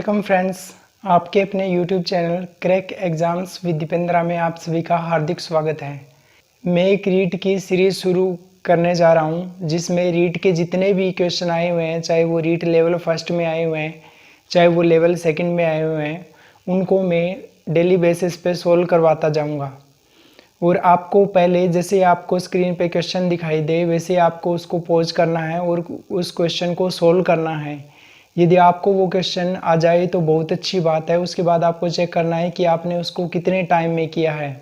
Welcome friends, आपके अपने YouTube channel crack exams with Dipendra में आप सभी का हार्दिक स्वागत है। मैं एक रीट की सीरीज़ शुरू करने जा रहा हूं, जिसमें रीट के जितने भी क्वेश्चन आए हुए हैं, चाहे वो रीट लेवल फर्स्ट में आए हुए हैं, चाहे वो लेवल सेकंड में आए हुए हैं, उनको मैं डेली बेसिस पे सोल्व करवाता जाऊँगा। और आपको पहले जैसे आपको स्क्रीन पे क्वेश्चन दिखाई दे वैसे आपको उसको पॉज करना है और उस क्वेश्चन को सोल्व करना है। यदि आपको वो क्वेश्चन आ जाए तो बहुत अच्छी बात है। उसके बाद आपको चेक करना है कि आपने उसको कितने टाइम में किया है,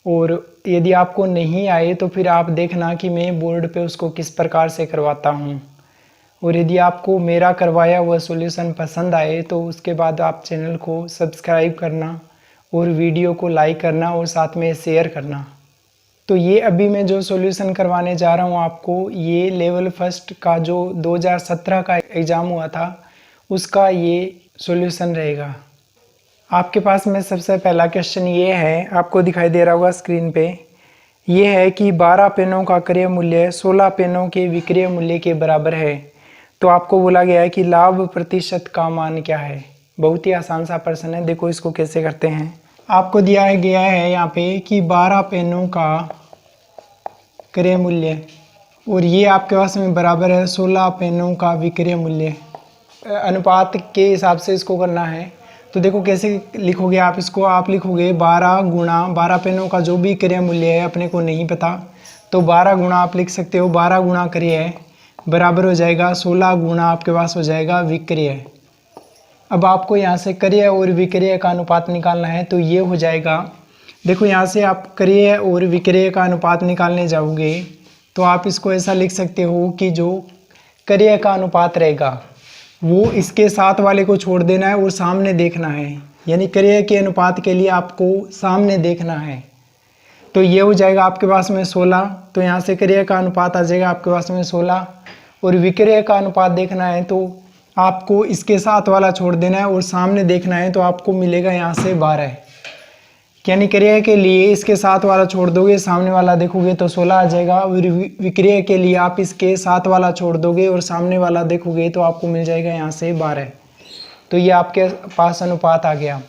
और यदि आपको नहीं आए तो फिर आप देखना कि मैं बोर्ड पे उसको किस प्रकार से करवाता हूँ। और यदि आपको मेरा करवाया हुआ सॉल्यूशन पसंद आए तो उसके बाद आप चैनल को सब्सक्राइब करना और वीडियो को लाइक करना और साथ में शेयर करना। तो ये अभी मैं जो सॉल्यूशन करवाने जा रहा हूँ आपको, ये लेवल फर्स्ट का जो 2017 का एग्ज़ाम हुआ था उसका ये सॉल्यूशन रहेगा। आपके पास में सबसे पहला क्वेश्चन ये है, आपको दिखाई दे रहा होगा स्क्रीन पे। ये है कि 12 पेनों का क्रय मूल्य 16 पेनों के विक्रय मूल्य के बराबर है। तो आपको बोला गया है कि लाभ प्रतिशत का मान क्या है। बहुत ही आसान सा प्रश्न है, देखो इसको कैसे करते हैं। आपको दिया गया है यहाँ पे कि 12 पेनों का क्रय मूल्य और ये आपके पास में बराबर है 16 पेनों का विक्रय मूल्य। अनुपात के हिसाब से इसको करना है। तो देखो कैसे लिखोगे आप इसको, आप लिखोगे 12 गुणा 12 पेनों का जो भी क्रय मूल्य है अपने को नहीं पता, तो 12 गुणा आप लिख सकते हो, 12 गुणा क्रय बराबर हो जाएगा 16 गुणा आपके पास हो जाएगा विक्रय। अब आपको यहाँ से क्रय और विक्रय का अनुपात निकालना है, तो ये हो जाएगा, देखो यहाँ से आप क्रय और विक्रय का अनुपात निकालने जाओगे तो आप इसको ऐसा लिख सकते हो कि जो क्रय का अनुपात रहेगा वो इसके साथ वाले को छोड़ देना है और सामने देखना है। यानी क्रय के अनुपात के लिए आपको सामने देखना है। तो ये हो जाएगा आपके पास में 16, तो यहाँ से क्रय का अनुपात आ जाएगा आपके पास में 16। और विक्रय का अनुपात देखना है तो आपको इसके साथ वाला छोड़ देना है और सामने देखना है, तो आपको मिलेगा यहाँ से 12। यानी क्रय के लिए इसके साथ वाला छोड़ दोगे, सामने वाला देखोगे तो 16 आ जाएगा। और विक्रय के लिए आप इसके साथ वाला छोड़ दोगे और सामने वाला देखोगे तो आपको मिल जाएगा यहाँ से 12। तो ये आपके पास अनुपात आ गया।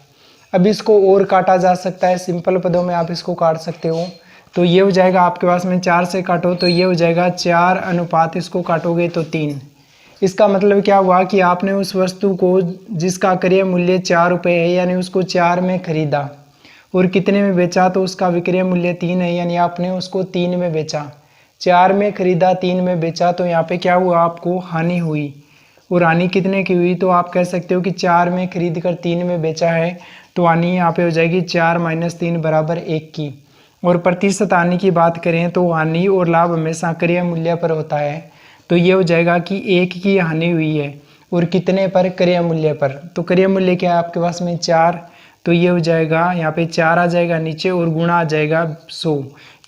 अब इसको और काटा जा सकता है, सिंपल पदों में आप इसको काट सकते हो। तो ये हो जाएगा आपके पास में 4 से काटो तो ये हो जाएगा 4 अनुपात, इसको काटोगे तो 3। इसका मतलब क्या हुआ कि आपने उस वस्तु को जिसका क्रय मूल्य 4 रुपये है, यानी उसको 4 में खरीदा और कितने में बेचा, तो उसका विक्रय मूल्य 3 है, यानी आपने उसको 3 में बेचा। 4 में खरीदा 3 में बेचा, तो यहाँ पे क्या हुआ, आपको हानि हुई। और हानि कितने की हुई, तो आप कह सकते हो कि 4 में खरीद कर 3 में बेचा है, तो हानि यहाँ पे हो जाएगी 4 - 3 बराबर 1 की। और प्रतिशत हानि की बात करें तो हानि और लाभ हमेशा क्रय मूल्य पर होता है। तो ये हो जाएगा कि 1 की हानि हुई है और कितने पर, क्रय मूल्य पर। तो क्रय मूल्य क्या है आपके पास में 4, तो ये हो जाएगा यहाँ पे 4 आ जाएगा नीचे और गुणा आ जाएगा 100,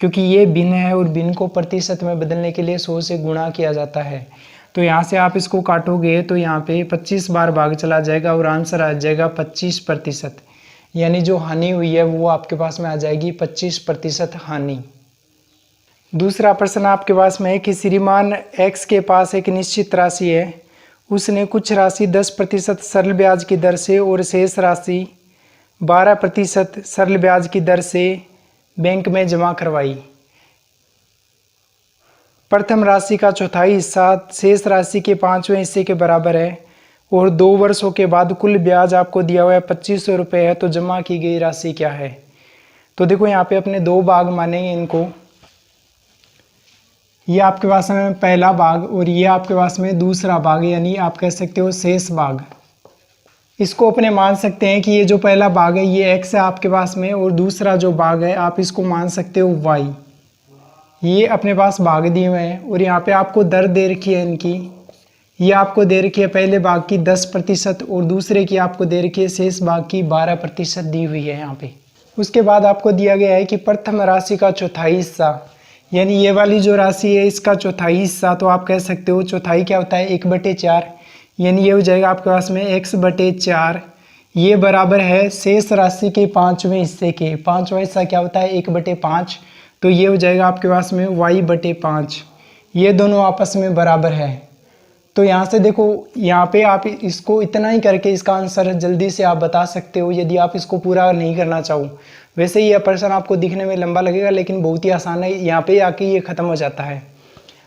क्योंकि ये भिन्न है और भिन्न को प्रतिशत में बदलने के लिए 100 से गुणा किया जाता है। तो यहाँ से आप इसको काटोगे तो यहाँ पे 25 बार भाग चला जाएगा और आंसर आ जाएगा 25%। यानी जो हानि हुई है वो आपके पास में आ जाएगी 25% हानि। दूसरा प्रश्न आपके पास में है कि श्रीमान एक्स के पास एक निश्चित राशि है, उसने कुछ राशि 10% सरल ब्याज की दर से और शेष राशि 12% सरल ब्याज की दर से बैंक में जमा करवाई। प्रथम राशि का चौथाई हिस्सा शेष राशि के 5वें हिस्से के बराबर है और 2 वर्षों के बाद कुल ब्याज आपको दिया हुआ है 2500 रुपये है, तो जमा की गई राशि क्या है। तो देखो यहाँ पे अपने 2 भाग मानेंगे इनको। ये आपके पास में पहला भाग और ये आपके पास में दूसरा भाग, यानी आप कह सकते हो शेष भाग। इसको अपने मान सकते हैं कि ये जो पहला भाग है ये x है आपके पास में, और दूसरा जो भाग है आप इसको मान सकते हो y। ये अपने पास भाग दिए हुए हैं और यहाँ पे आपको दर दे रखी है इनकी। ये आपको दे रखी है पहले भाग की 10% और दूसरे की आपको दे रखी है शेष भाग की 12% दी हुई है यहाँ पे। उसके बाद आपको दिया गया है कि प्रथम राशि का चौथाई हिस्सा, यानी ये वाली जो राशि है इसका चौथाई हिस्सा, तो आप कह सकते हो चौथाई क्या होता है 1/4, यानी ये हो जाएगा आपके पास में x/4। ये बराबर है शेष राशि के 5वें हिस्से के। 5वां हिस्सा क्या होता है 1/5, तो ये हो जाएगा आपके पास में y/5। ये दोनों आपस में बराबर है। तो यहाँ से देखो, यहाँ पे आप इसको इतना ही करके इसका आंसर जल्दी से आप बता सकते हो, यदि आप इसको पूरा नहीं करना चाहो। वैसे ये प्रश्न आपको दिखने में लंबा लगेगा, लेकिन बहुत ही आसान है, यहाँ पे आके ये ख़त्म हो जाता है।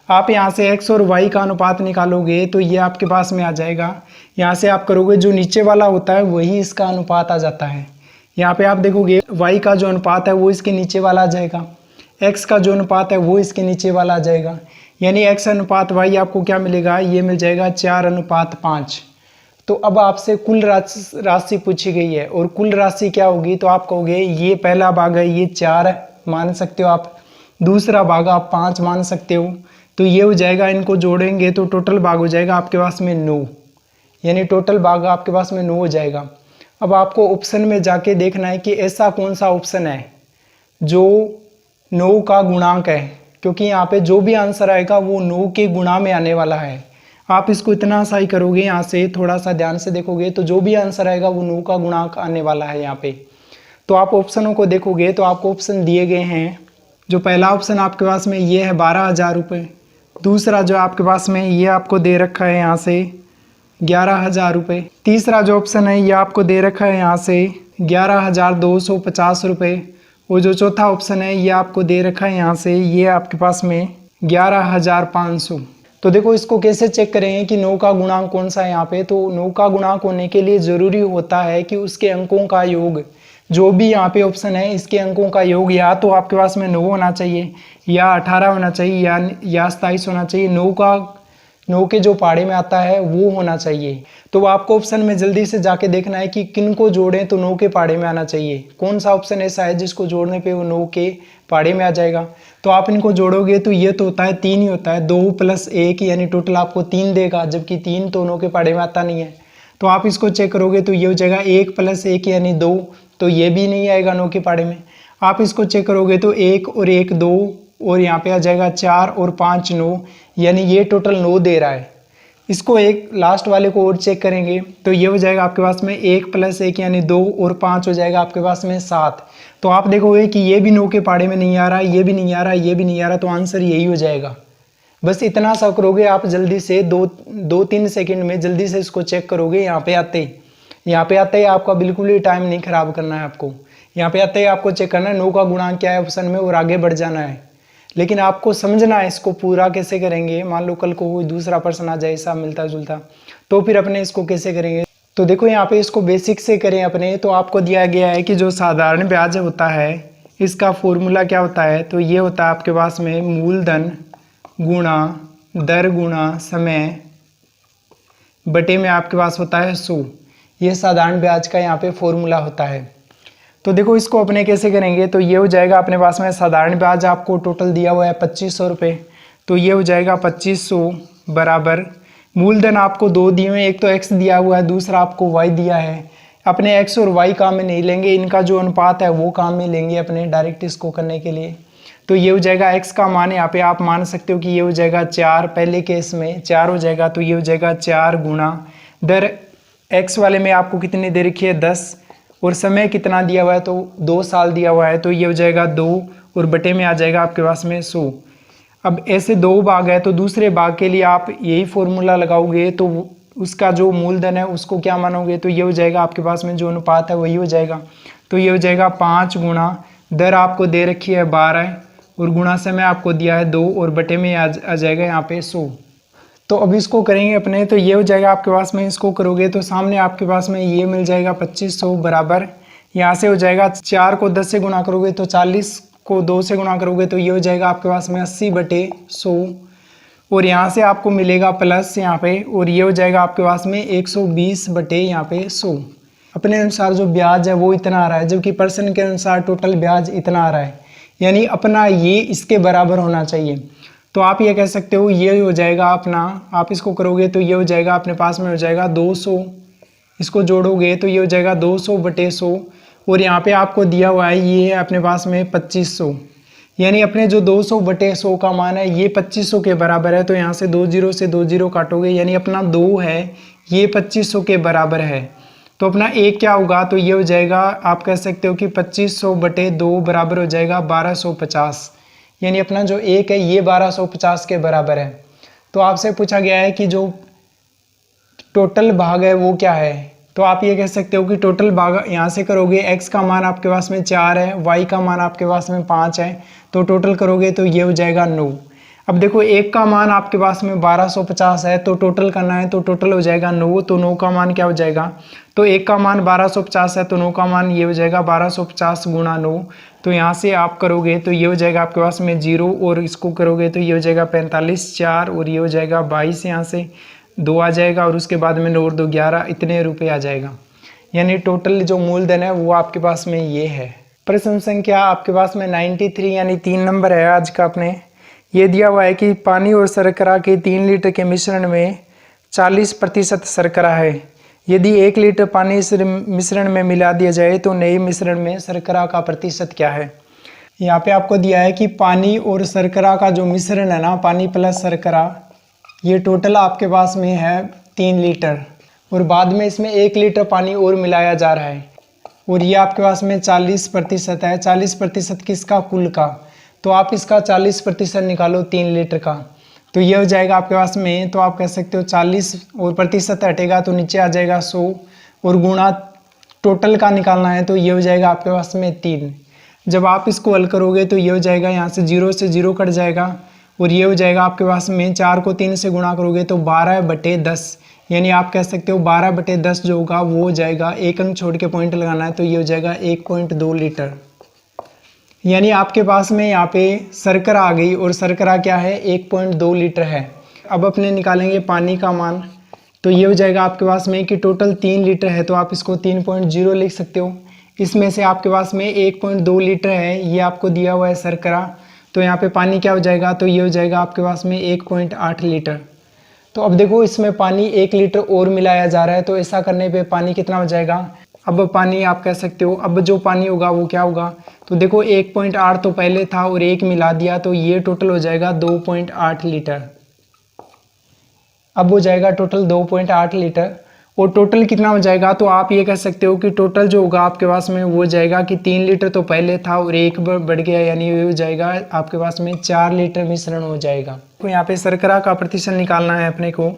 आप यहाँ से x और y का अनुपात निकालोगे तो ये आपके पास में आ जाएगा। यहाँ से आप करोगे, जो नीचे वाला होता है वही इसका अनुपात आ जाता है। यहाँ पे आप देखोगे y का जो अनुपात है वो इसके नीचे वाला आ जाएगा, x का जो अनुपात है वो इसके नीचे वाला आ जाएगा। यानी x अनुपात y आपको क्या मिलेगा, ये मिल जाएगा 4:5। तो अब आपसे कुल राशि पूछी गई है, और कुल राशि क्या होगी, तो आप कहोगे ये पहला भाग है, ये 4 मान सकते हो आप, दूसरा भाग आप 5 मान सकते हो। तो ये हो जाएगा, इनको जोड़ेंगे तो टोटल भाग हो जाएगा आपके पास में 9, यानी टोटल भाग आपके पास में 9 हो जाएगा। अब आपको ऑप्शन में जाके देखना है कि ऐसा कौन सा ऑप्शन है जो 9 का गुणांक है, क्योंकि यहाँ पे जो भी आंसर आएगा वो 9 के गुणा में आने वाला है। आप इसको इतना सा ही करोगे, यहाँ से थोड़ा सा ध्यान से देखोगे तो जो भी आंसर आएगा वो 9 का गुणांक आने वाला है यहाँ पे। तो आप ऑप्शनों को देखोगे तो आपको ऑप्शन दिए गए हैं। जो पहला ऑप्शन आपके पास में ये है 12,000 रुपये, दूसरा जो आपके पास में ये आपको दे रखा है यहाँ से 11,000 रुपये, तीसरा जो ऑप्शन है ये आपको दे रखा है यहाँ से 11,250 रुपये, और जो चौथा ऑप्शन है ये आपको दे रखा है यहाँ से, ये आपके पास में 11,500। तो देखो इसको कैसे चेक करेंगे कि 9 का गुणांक कौन सा है यहाँ पे। तो 9 का गुणांक होने के लिए ज़रूरी होता है कि उसके अंकों का योग, जो भी यहाँ पे ऑप्शन है इसके अंकों का योग या तो आपके पास में 9 होना चाहिए, या 18 होना चाहिए, या 27 होना चाहिए। 9 के जो पहाड़े में आता है वो होना चाहिए। तो आपको ऑप्शन में जल्दी से जाके देखना है कि किन को जोड़ें तो 9 के पहाड़े में आना चाहिए, कौन सा ऑप्शन ऐसा है जिसको जोड़ने पे वो 9 के पहाड़े में आ जाएगा। तो आप इनको जोड़ोगे तो ये तो होता है 3 ही होता है, 2 + 1 यानी टोटल आपको 3 देगा, जबकि 3 तो 9 के पहाड़े में आता नहीं है। तो आप इसको चेक करोगे तो ये हो जाएगा 1 + 1 यानी 2, तो ये भी नहीं आएगा 9 के पहाड़े में। आप इसको चेक करोगे तो 1 और 1 2, और यहाँ पे आ जाएगा 4 और 5 9, यानी ये टोटल 9 दे रहा है। इसको एक लास्ट वाले को और चेक करेंगे तो ये हो जाएगा आपके पास में 1 + 1 यानी 2 और 5 हो जाएगा आपके पास में 7। तो आप देखोगे कि ये भी 9 के पहाड़े में नहीं आ रहा, ये भी नहीं आ रहा, ये भी नहीं आ रहा, तो आंसर यही हो जाएगा। बस इतना सा करोगे आप, जल्दी से 2-3 सेकंड में जल्दी से इसको चेक करोगे। यहाँ पे आते ही आपका बिल्कुल ही टाइम नहीं खराब करना है आपको। यहाँ पे आते ही आपको चेक करना है 9 का गुणांक क्या है ऑप्शन में, और आगे बढ़ जाना है। लेकिन आपको समझना है इसको पूरा कैसे करेंगे। मान लो कल को कोई दूसरा प्रश्न आ जाए ऐसा मिलता जुलता, तो फिर अपने इसको कैसे करेंगे। तो देखो यहाँ पे इसको बेसिक से करें अपने, तो आपको दिया गया है कि जो साधारण ब्याज होता है इसका फॉर्मूला क्या होता है। तो ये होता है आपके पास में मूलधन गुणा दर गुणा समय बटे में आपके पास होता है 100। ये साधारण ब्याज का यहाँ पे फॉर्मूला होता है। तो देखो इसको अपने कैसे करेंगे। तो ये हो जाएगा अपने पास में साधारण ब्याज आपको टोटल दिया हुआ है 2500 रुपये, तो ये हो जाएगा 2500 बराबर मूलधन आपको 2 दिए हुए हैं, एक तो x दिया हुआ है, दूसरा आपको y दिया है। अपने x और y काम में नहीं लेंगे, इनका जो अनुपात है वो काम में लेंगे अपने डायरेक्ट इसको करने के लिए। तो ये हो जाएगा x का मान, यहाँ पे आप मान सकते हो कि ये हो जाएगा 4, पहले केस में 4 हो जाएगा, तो ये हो जाएगा 4 गुणा दर x वाले में आपको कितनी दे रखी है 10, और समय कितना दिया हुआ है तो 2 साल दिया हुआ है, तो ये हो जाएगा 2 और बटे में आ जाएगा आपके पास में 100। अब ऐसे 2 भाग है तो दूसरे भाग के लिए आप यही फॉर्मूला लगाओगे, तो उसका जो मूलधन है उसको क्या मानोगे, तो ये हो जाएगा आपके पास में जो अनुपात है वही हो जाएगा। तो ये हो जाएगा 5 गुणा दर आपको दे रखी है 12 और गुणा समय आपको दिया है 2 और बटे में आ जाएगा यहाँ पे 100। तो अब इसको करेंगे अपने, तो ये हो जाएगा आपके पास में, इसको करोगे तो सामने आपके पास में ये मिल जाएगा 2500 बराबर, यहाँ से हो जाएगा 4 को 10 से गुणा करोगे तो 40 को 2 से गुणा करोगे तो ये हो जाएगा आपके पास में 80/100, और यहाँ से आपको मिलेगा प्लस यहाँ पे, और ये हो जाएगा आपके पास में 120/100। अपने अनुसार जो ब्याज है वो इतना आ रहा है, जबकि पर्सन के अनुसार टोटल ब्याज इतना आ रहा है, यानी अपना ये इसके बराबर होना चाहिए। तो आप ये कह सकते हो ये हो जाएगा अपना, आप इसको करोगे तो ये हो जाएगा अपने पास में हो जाएगा 200, इसको जोड़ोगे तो ये हो जाएगा 200/100, और यहाँ पे आपको दिया हुआ है ये है अपने पास में 2500, यानी अपने जो 200/100 का मान है ये 2500 के बराबर है। तो यहाँ से 2 0 से 2 0 काटोगे, यानी अपना 2 है ये 2500 के बराबर है। तो अपना एक क्या होगा, तो ये हो जाएगा आप कह सकते हो कि 2500/2 बराबर हो जाएगा 1250, यानी अपना जो एक है ये 1250 के बराबर है। तो आपसे पूछा गया है कि जो टोटल भाग है वो क्या है। तो आप ये कह सकते हो कि टोटल भाग यहाँ से करोगे, x का मान आपके पास में 4 है, y का मान आपके पास में 5 है, तो टोटल करोगे तो ये हो जाएगा 9। अब देखो एक का मान आपके पास में 1250 है, तो टोटल करना है तो टोटल हो जाएगा 9, तो 9 का मान क्या हो जाएगा, तो एक का मान 1250 है तो 9 का मान ये हो जाएगा 1250 गुणा 9। तो यहाँ से आप करोगे तो ये हो जाएगा आपके पास में 0, और इसको करोगे तो ये हो जाएगा 45 4, और ये हो जाएगा 22, यहाँ से 2 आ जाएगा, और उसके बाद में 9 और 2 11, इतने रुपये आ जाएगा। यानी टोटल जो मूलधन है वो आपके पास में ये है। प्रश्न संख्या आपके पास में 93 यानी 3 नंबर है आज का अपने। ये दिया हुआ है कि पानी और शर्करा के 3 लीटर के मिश्रण में 40% शर्करा है। यदि 1 लीटर पानी इस मिश्रण में मिला दिया जाए तो नए मिश्रण में शर्करा का प्रतिशत क्या है। यहाँ पे आपको दिया है कि पानी और शर्करा का जो मिश्रण है ना, पानी प्लस शर्करा, ये टोटल आपके पास में है 3 लीटर, और बाद में इसमें 1 लीटर पानी और मिलाया जा रहा है, और ये आपके पास में 40% है। 40% किसका, कुल का, तो आप इसका 40% निकालो 3 लीटर का, तो ये हो जाएगा आपके पास में, तो आप कह सकते हो 40 और प्रतिशत हटेगा तो नीचे आ जाएगा 100, और गुणा टोटल का निकालना है तो ये हो जाएगा आपके पास में 3। जब आप इसको हल करोगे तो ये हो जाएगा, यहाँ से 0 से 0 कट जाएगा, और ये हो जाएगा आपके पास में 4 को 3 से गुणा करोगे तो 12/10, यानी आप कह सकते हो 12/10 जो होगा वो हो जाएगा, एक अंक छोड़ के पॉइंट लगाना है, तो ये हो जाएगा 1.2 लीटर। यानी आपके पास में यहाँ पे शर्करा आ गई, और शर्करा क्या है, 1.2 लीटर है। अब अपने निकालेंगे पानी का मान, तो ये हो जाएगा आपके पास में कि टोटल 3 लीटर है, तो आप इसको 3.0 लिख सकते हो। इसमें से आपके पास में 1.2 लीटर है, ये आपको दिया हुआ है शर्करा, तो यहाँ पे पानी क्या हो जाएगा, तो ये हो जाएगा आपके पास में 1.8 लीटर। तो अब देखो इसमें पानी 1 लीटर और मिलाया जा रहा है, तो ऐसा करने पे पानी कितना हो जाएगा। अब पानी आप कह सकते हो, अब जो पानी होगा वो क्या होगा, तो देखो 1.8 तो पहले था और 1 मिला दिया, तो ये टोटल हो जाएगा 2.8 लीटर। अब हो जाएगा टोटल 2.8 लीटर, और टोटल कितना हो जाएगा, तो आप ये कह सकते हो कि टोटल जो होगा आपके पास में वो हो जाएगा कि 3 लीटर तो पहले था और 1 बढ़ गया, यानी ये हो जाएगा आपके पास में 4 लीटर मिश्रण हो जाएगा। तो यहाँ पे शर्करा का प्रतिशत निकालना है अपने को,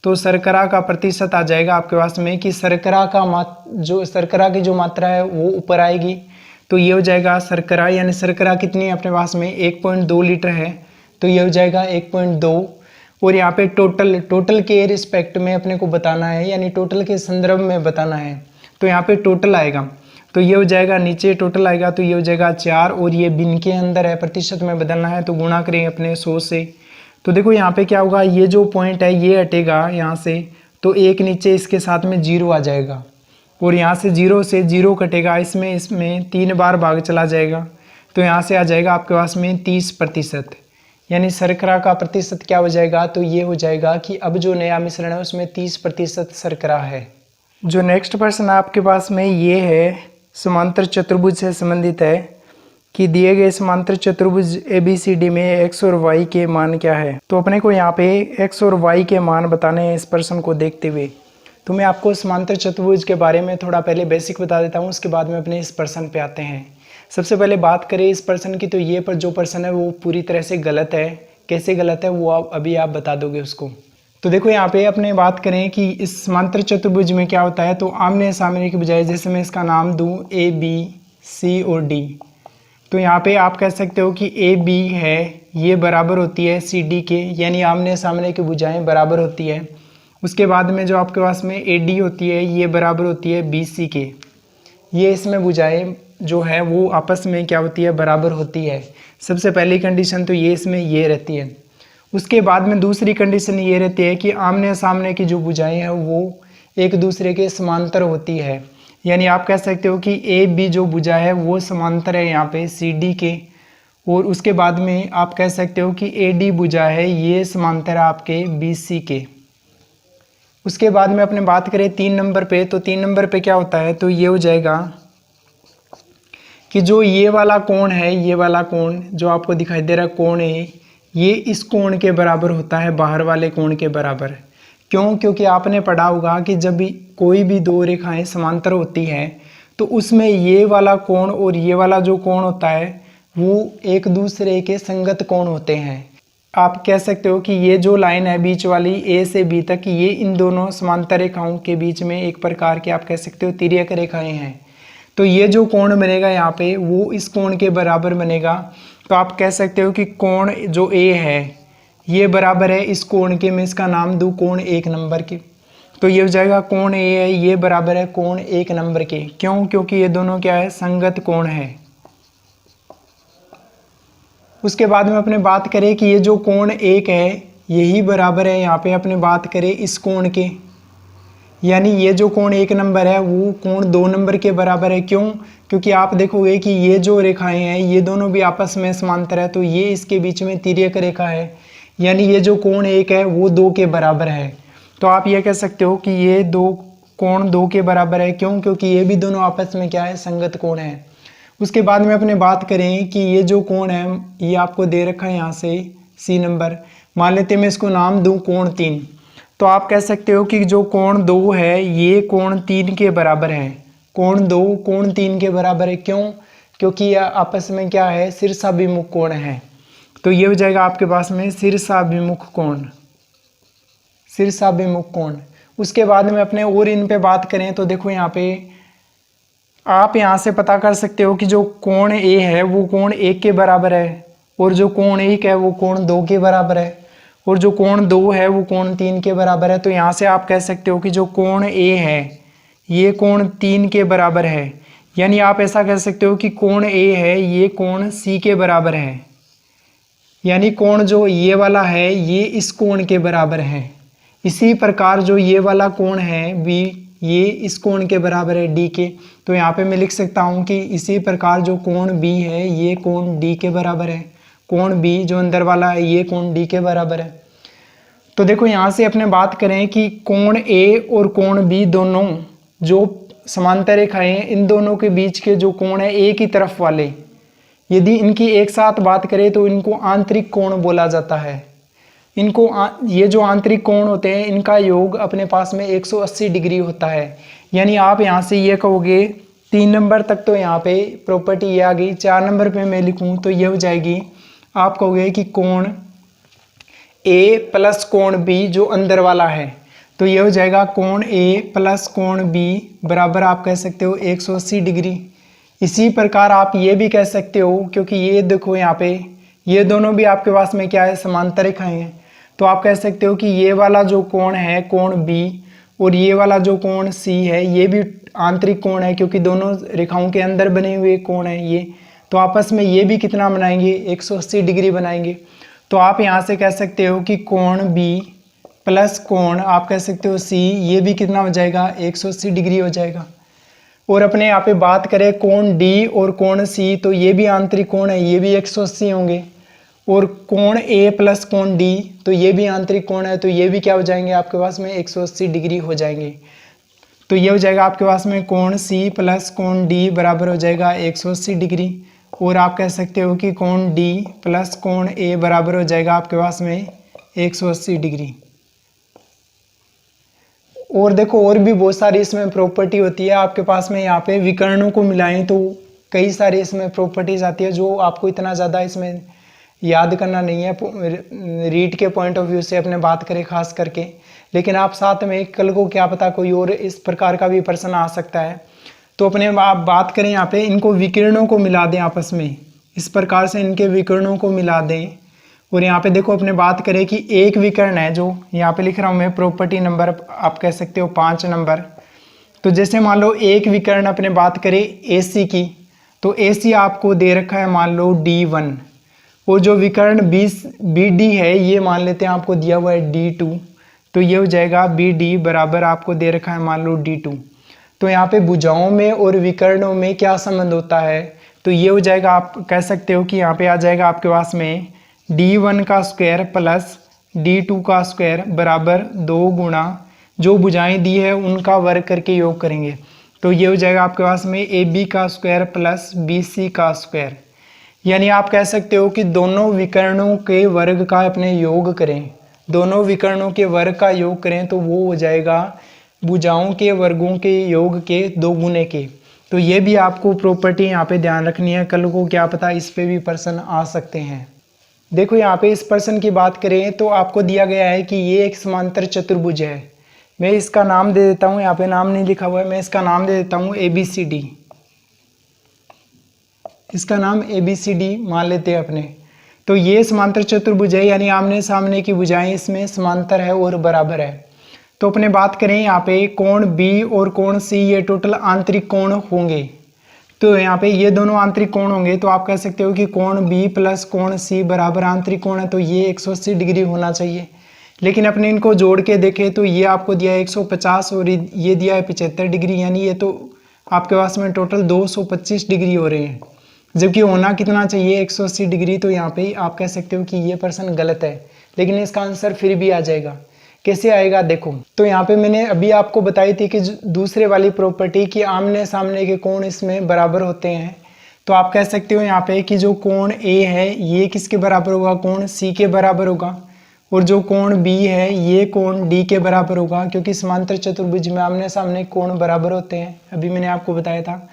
तो शर्करा का प्रतिशत आ जाएगा आपके पास में कि शर्करा की जो मात्रा है वो ऊपर आएगी, तो ये हो जाएगा शर्करा, यानी शर्करा कितनी है अपने पास में 1.2 लीटर है, तो ये हो जाएगा 1.2, और यहाँ पे टोटल के रिस्पेक्ट में अपने को बताना है, यानी टोटल के संदर्भ में बताना है, तो यहाँ पे टोटल आएगा, तो ये हो जाएगा, नीचे टोटल आएगा तो ये हो जाएगा 4, और ये भिन्न के अंदर है, प्रतिशत में बदलना है, तो गुणा करें अपने 100 से। तो देखो यहाँ पे क्या होगा, ये जो पॉइंट है ये हटेगा यहाँ से, तो एक नीचे इसके साथ में 0 आ जाएगा, और यहाँ से 0 से 0 कटेगा, इसमें 3 बार भाग चला जाएगा, तो यहाँ से आ जाएगा आपके पास में 30%। यानी शर्करा का प्रतिशत क्या हो जाएगा, तो ये हो जाएगा कि अब जो नया मिश्रण है उसमें 30% शर्करा है। जो नेक्स्ट प्रश्न आपके पास में ये है, समांतर चतुर्भुज से संबंधित है कि दिए गए समांतर चतुर्भुज ABCD में x और y के मान क्या है। तो अपने को यहाँ पे x और y के मान बताने हैं इस प्रश्न को देखते हुए। तो मैं आपको समांतर चतुर्भुज के बारे में थोड़ा पहले बेसिक बता देता हूँ, उसके बाद में अपने इस प्रश्न पे आते हैं। सबसे पहले बात करें इस प्रश्न की, तो ये पर जो प्रश्न है वो पूरी तरह से गलत है। कैसे गलत है वो अभी आप बता दोगे उसको। तो देखो यहाँ पे अपने बात करें कि इस समांतर चतुर्भुज में क्या होता है, तो आमने सामने की बजाय जैसे मैं इसका नाम दूँ ABC और D, तो यहाँ पे आप कह सकते हो कि AB है ये बराबर होती है CD के, यानी आमने सामने की भुजाएं बराबर होती है। उसके बाद में जो आपके पास में AD होती है ये बराबर होती है BC के, ये इसमें भुजाएं जो है वो आपस में क्या होती है, बराबर होती है। सबसे पहली कंडीशन तो ये इसमें ये रहती है। उसके बाद में दूसरी कंडीशन ये रहती है कि आमने सामने की जो भुजाएं हैं वो एक दूसरे के समांतर होती है, यानी आप कह सकते हो कि AB जो भुजा है वो समांतर है यहाँ पे CD के, और उसके बाद में आप कह सकते हो कि AD भुजा है ये समांतर है आपके BC के। उसके बाद में अपने बात करें 3 नंबर पे, तो 3 नंबर पे क्या होता है, तो ये हो जाएगा कि जो ये वाला कोण है, ये वाला कोण जो आपको दिखाई दे रहा है कोण है, ये इस कोण के बराबर होता है, बाहर वाले कोण के बराबर। क्यों? क्योंकि आपने पढ़ा होगा कि जब भी कोई भी दो रेखाएं समांतर होती हैं तो उसमें ये वाला कोण और ये वाला जो कोण होता है वो एक दूसरे के संगत कोण होते हैं। आप कह सकते हो कि ये जो लाइन है बीच वाली ए से बी तक, ये इन दोनों समांतर रेखाओं के बीच में एक प्रकार के आप कह सकते हो तिर्यक रेखाएं हैं। तो ये जो कोण बनेगा यहाँ पे वो इस कोण के बराबर बनेगा। तो आप कह सकते हो कि कोण जो ए है ये बराबर है इस कोण के, मैं इसका नाम दूँ कोण 1 नंबर के। तो ये हो जाएगा कोण ए है ये बराबर है कोण 1 नंबर के। क्यों? क्योंकि ये दोनों क्या है, संगत कोण है। उसके बाद में अपने बात करें कि ये जो कोण 1 है यही बराबर है यहाँ पे अपने बात करें इस कोण के, यानी ये जो कोण 1 नंबर है वो कोण 2 नंबर के बराबर है। क्यों? क्योंकि आप देखोगे कि ये जो रेखाएं हैं ये दोनों भी आपस में समांतर है, तो ये इसके बीच में तिर्यक रेखा है, यानी ये जो कोण 1 है वो 2 के बराबर है। तो आप ये कह सकते हो कि ये दो कोण 2 के बराबर है। क्यों? क्योंकि ये भी दोनों आपस में क्या है, संगत कोण है। उसके बाद में अपने बात करें कि ये जो कोण है ये आपको दे रखा है यहाँ से सी नंबर, मान लेते मैं इसको नाम दूं कोण 3। तो आप कह सकते हो कि जो कोण 2 है ये कोण 3 के बराबर है। कोण 2 कोण 3 के बराबर है। क्यों? क्योंकि यह आपस में क्या है, शीर्षाभिमुख कोण है। तो ये हो जाएगा आपके पास में शीर्षाभिमुख कोण, शीर्षाभिमुख कोण। उसके बाद में अपने और इन पे बात करें तो देखो यहाँ पे आप यहाँ से पता कर सकते हो कि जो कोण ए है वो कोण 1 के बराबर है, और जो कोण 1 है वो कोण 2 के बराबर है, और जो कोण 2 है वो कोण 3 के बराबर है। तो यहाँ से आप कह सकते हो कि जो कोण ए है ये कोण 3 के बराबर है, यानी आप ऐसा कह सकते हो कि कोण ए है ये कोण सी के बराबर है, यानी कोण जो ये वाला है ये इस कोण के बराबर है। इसी प्रकार जो ये वाला कोण है बी ये इस कोण के बराबर है डी के। तो यहाँ पे मैं लिख सकता हूँ कि इसी प्रकार जो कोण बी है ये कोण डी के बराबर है, कोण बी जो अंदर वाला है ये कोण डी के बराबर है। तो देखो यहाँ से अपने बात करें कि कोण ए और कोण बी दोनों जो समांतर रेखाएं हैं इन दोनों के बीच के जो कोण है ए की तरफ वाले, यदि इनकी एक साथ बात करें तो इनको आंतरिक कोण बोला जाता है। इनको ये जो आंतरिक कोण होते हैं इनका योग अपने पास में 180 डिग्री होता है। यानी आप यहाँ से ये कहोगे 3 नंबर तक तो यहाँ पे प्रॉपर्टी ये आ गई, 4 नंबर पे मैं लिखूँ तो ये हो जाएगी, आप कहोगे कि कोण ए प्लस कोण बी जो अंदर वाला है, तो ये हो जाएगा कोण ए प्लस कोण बी बराबर आप कह सकते हो 180 डिग्री। इसी प्रकार आप ये भी कह सकते हो, क्योंकि ये देखो यहाँ पे ये दोनों भी आपके पास में क्या है, समांतर रेखाएं हैं। तो आप कह सकते हो कि ये वाला जो कोण है कोण बी और ये वाला जो कोण सी है ये भी आंतरिक कोण है, क्योंकि दोनों रेखाओं के अंदर बने हुए कोण है ये। तो आपस में ये भी कितना बनाएंगे, 180 डिग्री बनाएंगे। तो आप यहाँ से कह सकते हो कि कोण बी प्लस कोण आप कह सकते हो सी ये भी कितना हो जाएगा, 180 डिग्री हो जाएगा। और अपने यहाँ पे बात करें कोण डी और कोण सी, तो ये भी आंतरिक कोण है, ये भी 180 होंगे। और कोण ए प्लस कोण डी तो ये भी आंतरिक कोण है, तो ये भी क्या हो जाएंगे आपके पास में 180 डिग्री हो जाएंगे। तो ये हो जाएगा आपके पास में कोण सी प्लस कोण डी बराबर हो जाएगा 180 डिग्री। और आप कह सकते हो कि कोण डी प्लस कोण ए बराबर हो जाएगा आपके पास में 180 डिग्री। और देखो और भी बहुत सारी इसमें प्रॉपर्टी होती है आपके पास में, यहाँ पे विकर्णों को मिलाएं तो कई सारी इसमें प्रॉपर्टीज आती है जो आपको इतना ज़्यादा इसमें याद करना नहीं है रीड के पॉइंट ऑफ व्यू से अपने बात करें खास करके। लेकिन आप साथ में कल को क्या पता कोई और इस प्रकार का भी प्रश्न आ सकता है। तो अपने आप बात करें यहाँ पे इनको विकिरणों को मिला दें आपस में, इस प्रकार से इनके विकिरणों को मिला दें। और यहाँ पे देखो अपने बात करें कि एक विकर्ण है जो यहाँ पे लिख रहा हूँ मैं प्रॉपर्टी नंबर आप कह सकते हो 5 नंबर। तो जैसे मान लो एक विकर्ण अपने बात करें AC की, तो AC आपको दे रखा है मान लो D1, और जो विकर्ण BD है ये मान लेते हैं आपको दिया हुआ है D2, तो ये हो जाएगा BD बराबर आपको दे रखा है मान लो D2। तो यहाँ पे भुजाओं में और विकर्णों में क्या संबंध होता है, तो ये हो जाएगा आप कह सकते हो कि यहाँ पे आ जाएगा आपके पास में D1 का स्क्वायर प्लस D2 का स्क्वायर बराबर 2 गुणा जो भुजाएं दी है उनका वर्ग करके योग करेंगे। तो ये हो जाएगा आपके पास में AB का स्क्वायर प्लस BC का स्क्वायर। यानी आप कह सकते हो कि दोनों विकर्णों के वर्ग का अपने योग करें, दोनों विकर्णों के वर्ग का योग करें तो वो हो जाएगा भुजाओं के वर्गों के योग के 2 गुने के। तो ये भी आपको प्रॉपर्टी यहाँ पे ध्यान रखनी है, कल को क्या पता इस पे भी प्रश्न आ सकते हैं। देखो यहाँ पे इस पर्सन की बात करें तो आपको दिया गया है कि ये एक समांतर चतुर्भुज है। मैं इसका नाम दे देता हूँ, यहाँ पे नाम नहीं लिखा हुआ है, मैं इसका नाम दे देता हूँ ABCD। इसका नाम ABCD मान लेते हैं अपने। तो ये समांतर चतुर्भुज है, यानी आमने सामने की भुजाएं इसमें समांतर है और बराबर है। तो अपने बात करें यहाँ पे कोण B और कोण C ये टोटल आंतरिक कोण होंगे। तो यहाँ पे ये दोनों आंतरिक कोण होंगे, तो आप कह सकते हो कि कोण B प्लस कोण C बराबर आंतरिक कोण है, तो ये 180 डिग्री होना चाहिए। लेकिन अपने इनको जोड़ के देखें तो ये आपको दिया है 150 और ये दिया है 75 डिग्री, यानी ये तो आपके पास में टोटल 225 डिग्री हो रहे हैं, जबकि होना कितना चाहिए 180 डिग्री। तो यहाँ पे आप कह सकते हो कि ये पर्सन गलत है, लेकिन इसका आंसर फिर भी आ जाएगा। कैसे आएगा देखो, तो यहाँ पे मैंने अभी आपको बताई थी कि दूसरे वाली प्रॉपर्टी कि आमने सामने के कोण इसमें बराबर होते हैं। तो आप कह सकते हो यहाँ पे कि जो कोण A है ये किसके बराबर होगा, कोण C के बराबर होगा, और जो कोण B है ये कोण D के बराबर होगा, क्योंकि समांतर चतुर्भुज में आमने सामने कोण बराबर होते हैं, अभी मैंने आपको बताया था।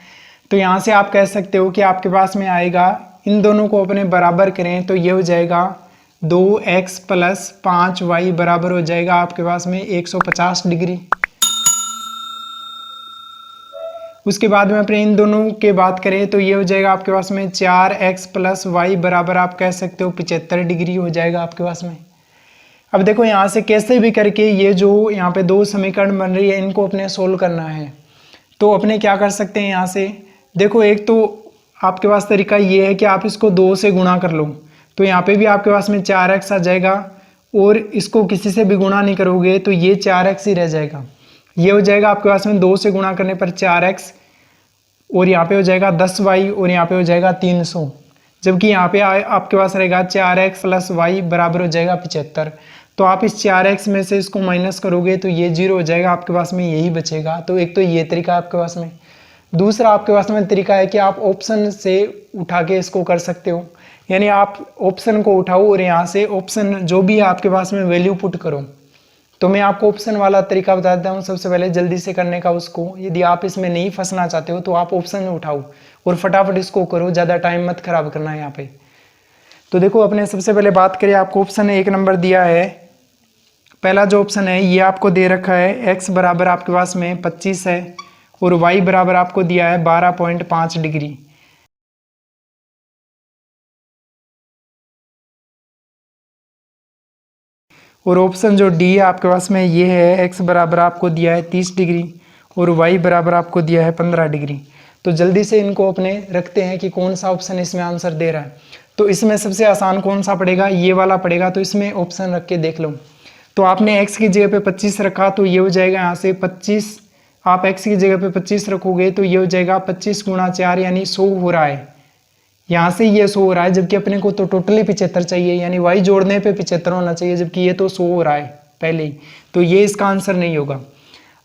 तो यहाँ से आप कह सकते हो कि आपके पास में आएगा, इन दोनों को अपने बराबर करें तो ये हो जाएगा 2x प्लस 5y बराबर हो जाएगा आपके पास में 150 डिग्री। उसके बाद में अपने इन दोनों के बात करें तो ये हो जाएगा आपके पास में 4x प्लस वाई बराबर आप कह सकते हो 75 डिग्री हो जाएगा आपके पास में। अब देखो यहाँ से कैसे भी करके ये जो यहाँ पे दो समीकरण बन रही है इनको अपने सोल्व करना है। तो अपने क्या कर सकते हैं यहाँ से, देखो एक तो आपके पास तरीका ये है कि आप इसको 2 से गुणा कर लो, तो यहाँ पे भी आपके पास में 4x आ जाएगा, और इसको किसी से भी गुणा नहीं करोगे तो ये 4x ही रह जाएगा। ये हो जाएगा आपके पास में 2 से गुणा करने पर 4x, और यहाँ पे हो जाएगा 10y, और यहाँ पे हो जाएगा 300, जबकि यहाँ पे आपके पास रहेगा 4x प्लस वाई बराबर हो जाएगा 75। तो आप इस 4x में से इसको माइनस करोगे तो ये 0 हो जाएगा, आपके पास में यही बचेगा। तो एक तो ये तरीका आपके पास में। दूसरा आपके पास में तरीका है कि आप ऑप्शन से उठा के इसको कर सकते हो, यानी आप ऑप्शन को उठाओ और यहाँ से ऑप्शन जो भी है आपके पास में वैल्यू पुट करो। तो मैं आपको ऑप्शन वाला तरीका बता देता हूँ सबसे पहले जल्दी से करने का उसको। यदि आप इसमें नहीं फंसना चाहते हो तो आप ऑप्शन उठाओ और फटाफट इसको करो, ज़्यादा टाइम मत खराब करना है यहाँ पे। तो देखो अपने सबसे पहले बात करें, आपको ऑप्शन 1 नंबर दिया है। पहला जो ऑप्शन है ये आपको दे रखा है x बराबर आपके पास में 25 है और y बराबर आपको दिया है 12.5 डिग्री। और ऑप्शन जो डी है आपके पास में ये है, x बराबर आपको दिया है 30 डिग्री और y बराबर आपको दिया है 15 डिग्री। तो जल्दी से इनको अपने रखते हैं कि कौन सा ऑप्शन इसमें आंसर दे रहा है। तो इसमें सबसे आसान कौन सा पड़ेगा, ये वाला पड़ेगा। तो इसमें ऑप्शन रख के देख लो। तो आपने x की जगह पे 25 रखा तो ये हो जाएगा यहाँ से 25, आप x की जगह पे 25 रखोगे तो ये हो जाएगा 25 गुणा 4 यानी 100 हो रहा है। यहाँ से ये 100 हो रहा है, जबकि अपने को तो टोटली 75 चाहिए, यानी y जोड़ने पे 75 होना चाहिए, जबकि ये तो 100 हो रहा है पहले ही। तो ये इसका आंसर नहीं होगा।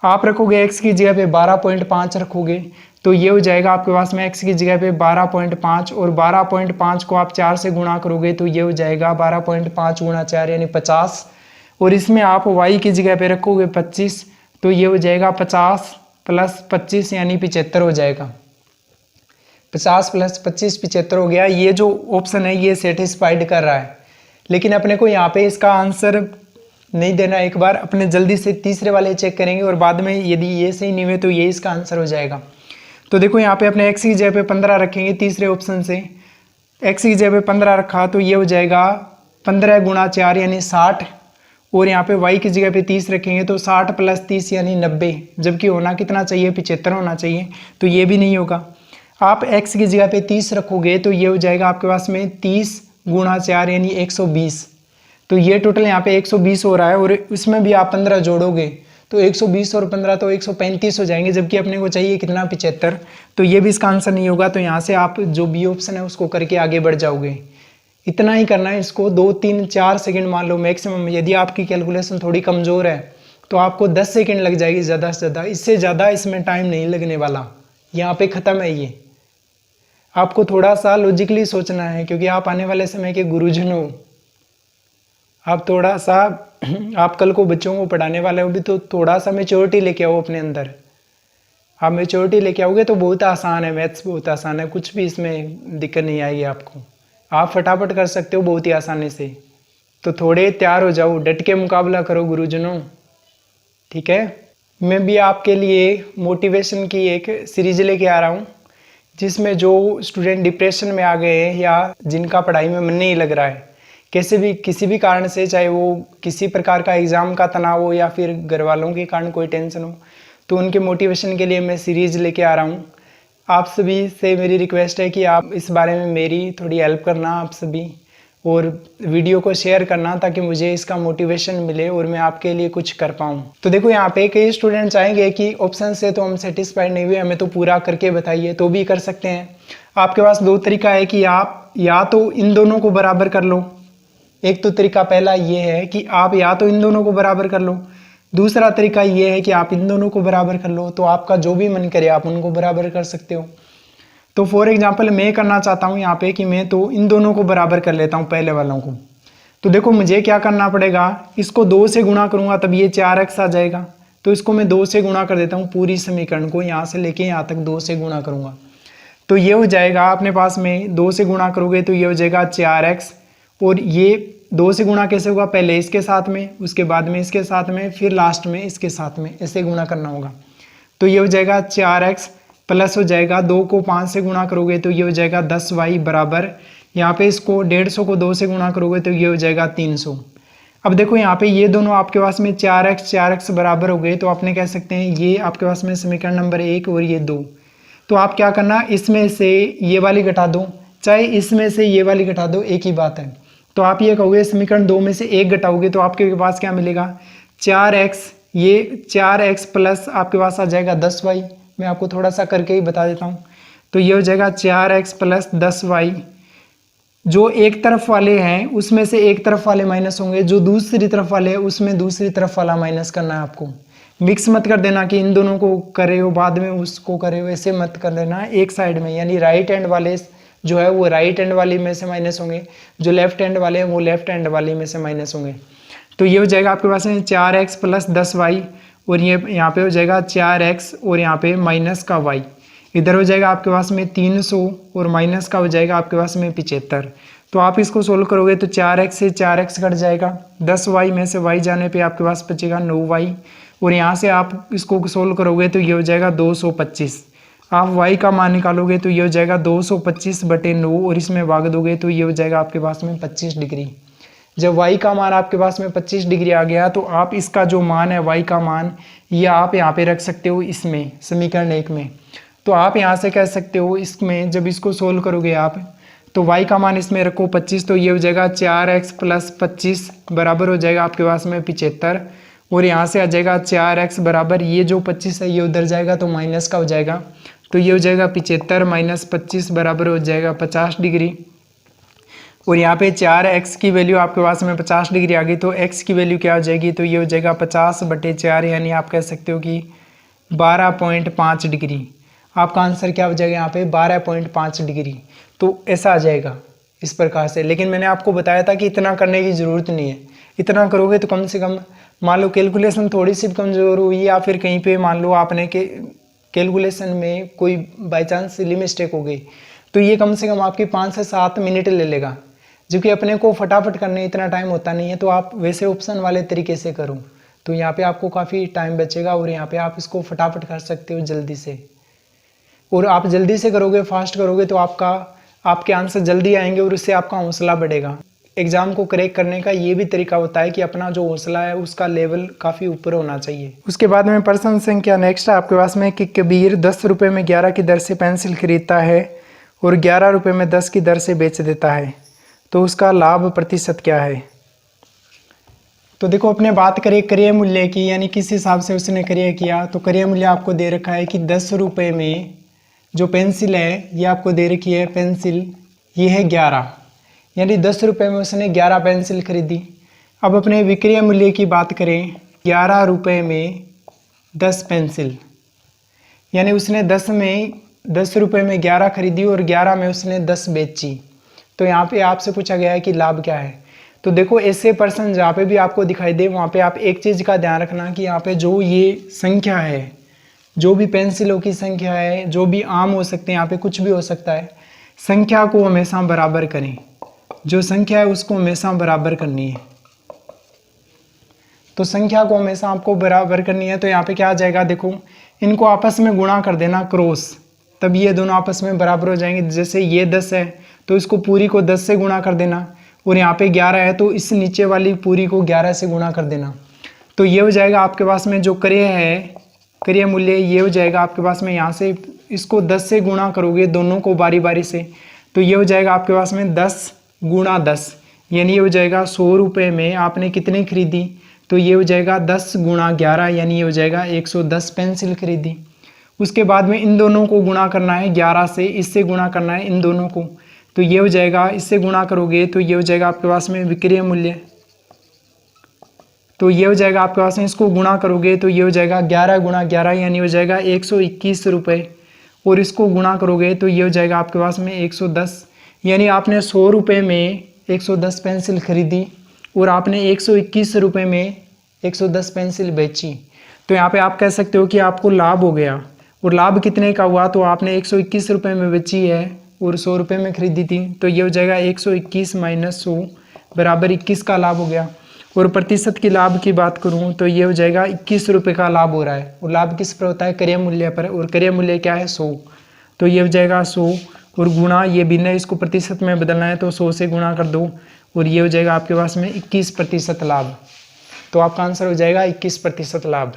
आप रखोगे x की जगह पे 12.5 रखोगे तो ये हो जाएगा आपके पास में x की जगह पे 12.5, और 12.5 को आप 4 से गुणा करोगे तो ये हो जाएगा 12.5 गुणा 4 यानी 50, और इसमें आप y की जगह पे रखोगे 25 तो ये हो जाएगा 50 प्लस 25 यानी 75 हो जाएगा। 50 प्लस 25 75 हो गया। ये जो ऑप्शन है ये सेटिस्फाइड कर रहा है, लेकिन अपने को यहाँ पे इसका आंसर नहीं देना। एक बार अपने जल्दी से तीसरे वाले चेक करेंगे और बाद में यदि ये सही नहीं हुए तो ये इसका आंसर हो जाएगा। तो देखो यहाँ पे अपने x की जगह पे 15 रखेंगे तीसरे ऑप्शन से, x की जगह पे 15 रखा तो ये हो जाएगा 15 गुणा 4 यानी 60, और यहाँ पे y की जगह पे 30 रखेंगे तो 60 प्लस 30 यानी 90, जबकि होना कितना चाहिए 75 होना चाहिए, तो ये भी नहीं होगा। आप x की जगह पे 30 रखोगे तो ये हो जाएगा आपके पास में 30 गुणा 4 यानी 120, तो ये टोटल यहाँ पे 120 हो रहा है, और इसमें भी आप 15 जोड़ोगे तो 120 और 15 तो 135 हो जाएंगे, जबकि अपने को चाहिए कितना 75, तो ये भी इसका आंसर नहीं होगा। तो यहाँ से आप जो बी ऑप्शन है उसको करके आगे बढ़ जाओगे। इतना ही करना है, इसको 2 3 4 सेकंड मान लो मैक्सिमम। यदि आपकी कैलकुलेशन थोड़ी कमज़ोर है तो आपको 10 सेकंड लग जाएगी ज़्यादा से ज़्यादा, इससे ज़्यादा इसमें टाइम नहीं लगने वाला। यहाँ पे ख़त्म है ये। आपको थोड़ा सा लॉजिकली सोचना है, क्योंकि आप आने वाले समय के गुरुजन हो। आप थोड़ा सा आप कल को बच्चों को पढ़ाने वाले हो भी, तो थोड़ा सा मैच्योरिटी लेके आओ अपने अंदर। आप मैच्योरिटी लेके आओगे तो बहुत आसान है, मैथ्स बहुत आसान है, कुछ भी इसमें दिक्कत नहीं आएगी आपको। आप फटाफट कर सकते हो बहुत ही आसानी से। तो थोड़े तैयार हो जाओ, डट के मुकाबला करो गुरुजनों, ठीक है। मैं भी आपके लिए मोटिवेशन की एक सीरीज लेके आ रहा हूँ, जिसमें जो स्टूडेंट डिप्रेशन में आ गए हैं या जिनका पढ़ाई में मन नहीं लग रहा है, कैसे भी किसी भी कारण से, चाहे वो किसी प्रकार का एग्ज़ाम का तनाव हो या फिर घर वालों के कारण कोई टेंशन हो, तो उनके मोटिवेशन के लिए मैं सीरीज़ लेके आ रहा हूँ। आप सभी से मेरी रिक्वेस्ट है कि आप इस बारे में मेरी थोड़ी हेल्प करना आप सभी, और वीडियो को शेयर करना, ताकि मुझे इसका मोटिवेशन मिले और मैं आपके लिए कुछ कर पाऊँ। तो देखो यहाँ पे कई स्टूडेंट चाहेंगे कि ऑप्शन से तो हम सेटिस्फाइड नहीं हुए, हमें तो पूरा करके बताइए, तो भी कर सकते हैं। आपके पास दो तरीका है कि आप या तो इन दोनों को बराबर कर लो। एक तो तरीका पहला ये है कि आप या तो इन दोनों को बराबर कर लो, दूसरा तरीका ये है कि आप इन दोनों को बराबर कर लो। तो आपका जो भी मन करे आप उनको बराबर कर सकते हो। तो फॉर एग्जांपल मैं करना चाहता हूँ यहाँ पे कि मैं तो इन दोनों को बराबर कर लेता हूँ, पहले वालों को। तो देखो मुझे क्या करना पड़ेगा, इसको 2 से गुणा करूँगा तब ये 4x आ जाएगा। तो इसको मैं 2 से गुणा कर देता हूँ, पूरी समीकरण को यहाँ से लेके यहाँ तक 2 से गुणा करूँगा। तो ये हो जाएगा अपने पास में 2 से गुणा करोगे तो ये हो जाएगा 4x। और ये 2 से गुणा कैसे होगा, पहले इसके साथ में, उसके बाद में इसके साथ में, फिर लास्ट में इसके साथ में, ऐसे गुणा करना होगा। तो ये हो जाएगा 4x प्लस हो जाएगा 2 को 5 से गुणा करोगे तो ये हो जाएगा 10y बराबर, यहाँ पे इसको 150 को 2 से गुणा करोगे तो ये हो जाएगा 300। अब देखो यहाँ पे ये दोनों आपके पास में 4x बराबर हो गए, तो आपने कह सकते हैं ये आपके पास में समीकरण नंबर 1 और ये 2। तो आप क्या करना, इसमें से ये वाली घटा दो, चाहे इसमें से ये वाली घटा दो, एक ही बात है। तो आप ये कहोगे समीकरण 2 में से 1 घटाओगे तो आपके पास क्या मिलेगा, 4x, ये 4x प्लस आपके पास आ जाएगा 10y। मैं आपको थोड़ा सा करके ही बता देता हूँ। तो ये हो जाएगा 4x प्लस 10y। जो एक तरफ वाले हैं उसमें से एक तरफ वाले माइनस होंगे, जो दूसरी तरफ वाले हैं उसमें दूसरी तरफ वाला माइनस करना है आपको। मिक्स मत कर देना कि इन दोनों को करे हो बाद में उसको करे हो, ऐसे मत कर लेना। एक साइड में, यानी राइट हैंड वाले जो है वो राइट हैंड वाली में से माइनस होंगे, जो लेफ्ट हैंड वाले हैं वो लेफ्ट हैंड वाली में से माइनस होंगे। तो ये हो जाएगा आपके पास में 4x प्लस 10y, और ये यहाँ पे हो जाएगा 4x और यहाँ पे माइनस का y। इधर हो जाएगा आपके पास में 300 और माइनस का हो जाएगा आपके पास में 75। तो आप इसको सोल्व करोगे तो 4x से 4x कट जाएगा, 10y में से y जाने पे आपके पास बचेगा 9y, और यहाँ से आप इसको सोल्व करोगे तो ये हो जाएगा 225। आप y का मान निकालोगे तो ये हो जाएगा 225/9, और इसमें भाग दोगे तो ये हो जाएगा आपके पास में 25 डिग्री। जब y का मान आपके पास में 25 डिग्री आ गया तो आप इसका जो मान है y का मान, ये आप यहाँ पे रख सकते हो इसमें समीकरण 1 में। तो आप यहाँ से कह सकते हो इसमें जब इसको सोल्व करोगे आप, तो y का मान इसमें रखो 25, तो ये हो जाएगा 4x प्लस 25 बराबर हो जाएगा आपके पास में 75, और यहाँ से आ जाएगा 4x बराबर, ये जो 25 है ये उधर जाएगा तो माइनस का हो जाएगा, तो ये हो जाएगा 75 माइनस 25 बराबर हो जाएगा 50 डिग्री। और यहाँ पे 4x की वैल्यू आपके पास में 50 डिग्री आ गई, तो x की वैल्यू क्या हो जाएगी, तो ये हो जाएगा 50/4, यानी आप कह सकते हो कि 12.5 डिग्री। आपका आंसर क्या हो जाएगा यहाँ पे 12.5 डिग्री। तो ऐसा आ जाएगा इस प्रकार से। लेकिन मैंने आपको बताया था कि इतना करने की ज़रूरत नहीं है, इतना करोगे तो कम से कम मान लो कैलकुलेशन थोड़ी सी कमज़ोर हुई, या फिर कहीं पे मान लो आपने के कैलकुलेशन में कोई बाई चांस सिली मिस्टेक हो गई, तो ये कम से कम आपकी 5 से 7 मिनट ले लेगा, जो कि अपने को फटाफट करने इतना टाइम होता नहीं है। तो आप वैसे ऑप्शन वाले तरीके से करो तो यहाँ पे आपको काफ़ी टाइम बचेगा, और यहाँ पे आप इसको फटाफट कर सकते हो जल्दी से। और आप जल्दी से करोगे, फास्ट करोगे, तो आपके आंसर जल्दी आएंगे और उससे आपका हौसला बढ़ेगा। एग्ज़ाम को क्रैक करने का ये भी तरीका होता है कि अपना जो हौसला है उसका लेवल काफ़ी ऊपर होना चाहिए। उसके बाद में प्रश्न संख्या नेक्स्ट है आपके पास में कि कबीर 10 रुपये में 11 की दर से पेंसिल खरीदता है और 11 रुपये में 10 की दर से बेच देता है, तो उसका लाभ प्रतिशत क्या है। तो देखो अपने बात करें क्रय मूल्य की, यानी किस हिसाब से उसने क्रय किया, तो क्रय मूल्य आपको दे रखा है कि 10 रुपये में जो पेंसिल है ये आपको दे रखी है पेंसिल, ये है 11, यानी 10 रुपये में उसने 11 पेंसिल खरीदी। अब अपने विक्रय मूल्य की बात करें, 11 रुपये में 10 पेंसिल, यानी उसने 10 रुपये में 11 खरीदी और 11 में उसने 10 बेची। तो यहाँ पे आपसे पूछा गया है कि लाभ क्या है। तो देखो ऐसे पर्सन जहाँ पे भी आपको दिखाई दे वहाँ पे आप एक चीज़ का ध्यान रखना कि यहाँ पे जो ये संख्या है, जो भी पेंसिलों की संख्या है, जो भी आम हो सकते हैं, यहाँ पे कुछ भी हो सकता है, संख्या को हमेशा बराबर करें। जो संख्या है उसको हमेशा बराबर करनी है। तो संख्या को हमेशा आपको बराबर करनी है, तो यहाँ पे क्या आ जाएगा, देखो इनको आपस में गुणा कर देना क्रॉस, तब ये दोनों आपस में बराबर हो जाएंगे। जैसे ये 10 है तो इसको पूरी को 10 से गुणा कर देना, और यहाँ पे 11 है तो इस नीचे वाली पूरी को 11 से गुणा कर देना। तो ये हो जाएगा आपके पास में जो क्रय मूल्य ये हो जाएगा आपके पास में, यहाँ से इसको 10 से गुणा करोगे दोनों को बारी बारी से, तो ये हो जाएगा आपके पास में 10 गुणा 10, यानी ये हो जाएगा 100 रुपये में आपने कितनी खरीदी, तो ये हो जाएगा 10 गुणा 11, यानी ये हो जाएगा 110 पेंसिल खरीदी। उसके बाद में इन दोनों को गुणा करना है 11 से, इससे गुणा करना है इन दोनों को, तो ये हो जाएगा, इससे गुणा करोगे तो ये हो जाएगा आपके पास में विक्रय मूल्य, तो ये हो जाएगा आपके पास में, इसको गुणा करोगे तो ये हो जाएगा 11 गुणा 11, यानी हो जाएगा 121 रुपये, और इसको गुणा करोगे तो ये हो जाएगा आपके पास में 110, यानी आपने 100 रुपये में 110 पेंसिल खरीदी और आपने 121 रुपये में 110 पेंसिल बेची। तो यहाँ पे आप कह सकते हो कि आपको लाभ हो गया, और लाभ कितने का हुआ, तो आपने 121 रुपये में बेची है और 100 रुपये में खरीदी थी, तो ये हो जाएगा 121 माइनस 100 बराबर 21 का लाभ हो गया। और प्रतिशत की लाभ की बात करूँ तो ये हो जाएगा 21 रुपये का लाभ हो रहा है, और लाभ किस पर होता है, क्रय मूल्य पर, और क्रय मूल्य क्या है 100, तो ये हो जाएगा 100 और गुणा ये भिन्न है, इसको प्रतिशत में बदलना है तो 100 से गुणा कर दो, और ये हो जाएगा आपके पास में 21% लाभ। तो आपका आंसर हो जाएगा 21% लाभ।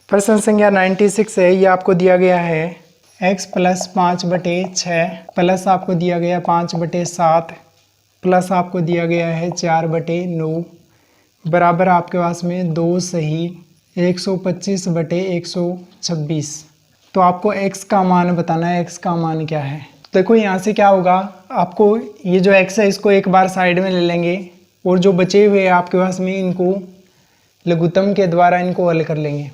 प्रश्न संख्या 96 है, ये आपको दिया गया है x प्लस 5/6 प्लस आपको दिया गया 5/7 प्लस आपको दिया गया है 4/9 बराबर आपके पास में 2 सही 125/126। तो आपको x का मान बताना है, x का मान क्या है। देखो यहाँ से क्या होगा, आपको ये जो x है इसको एक बार साइड में ले लेंगे, और जो बचे हुए हैं आपके पास में इनको लघुत्तम के द्वारा इनको हल कर लेंगे।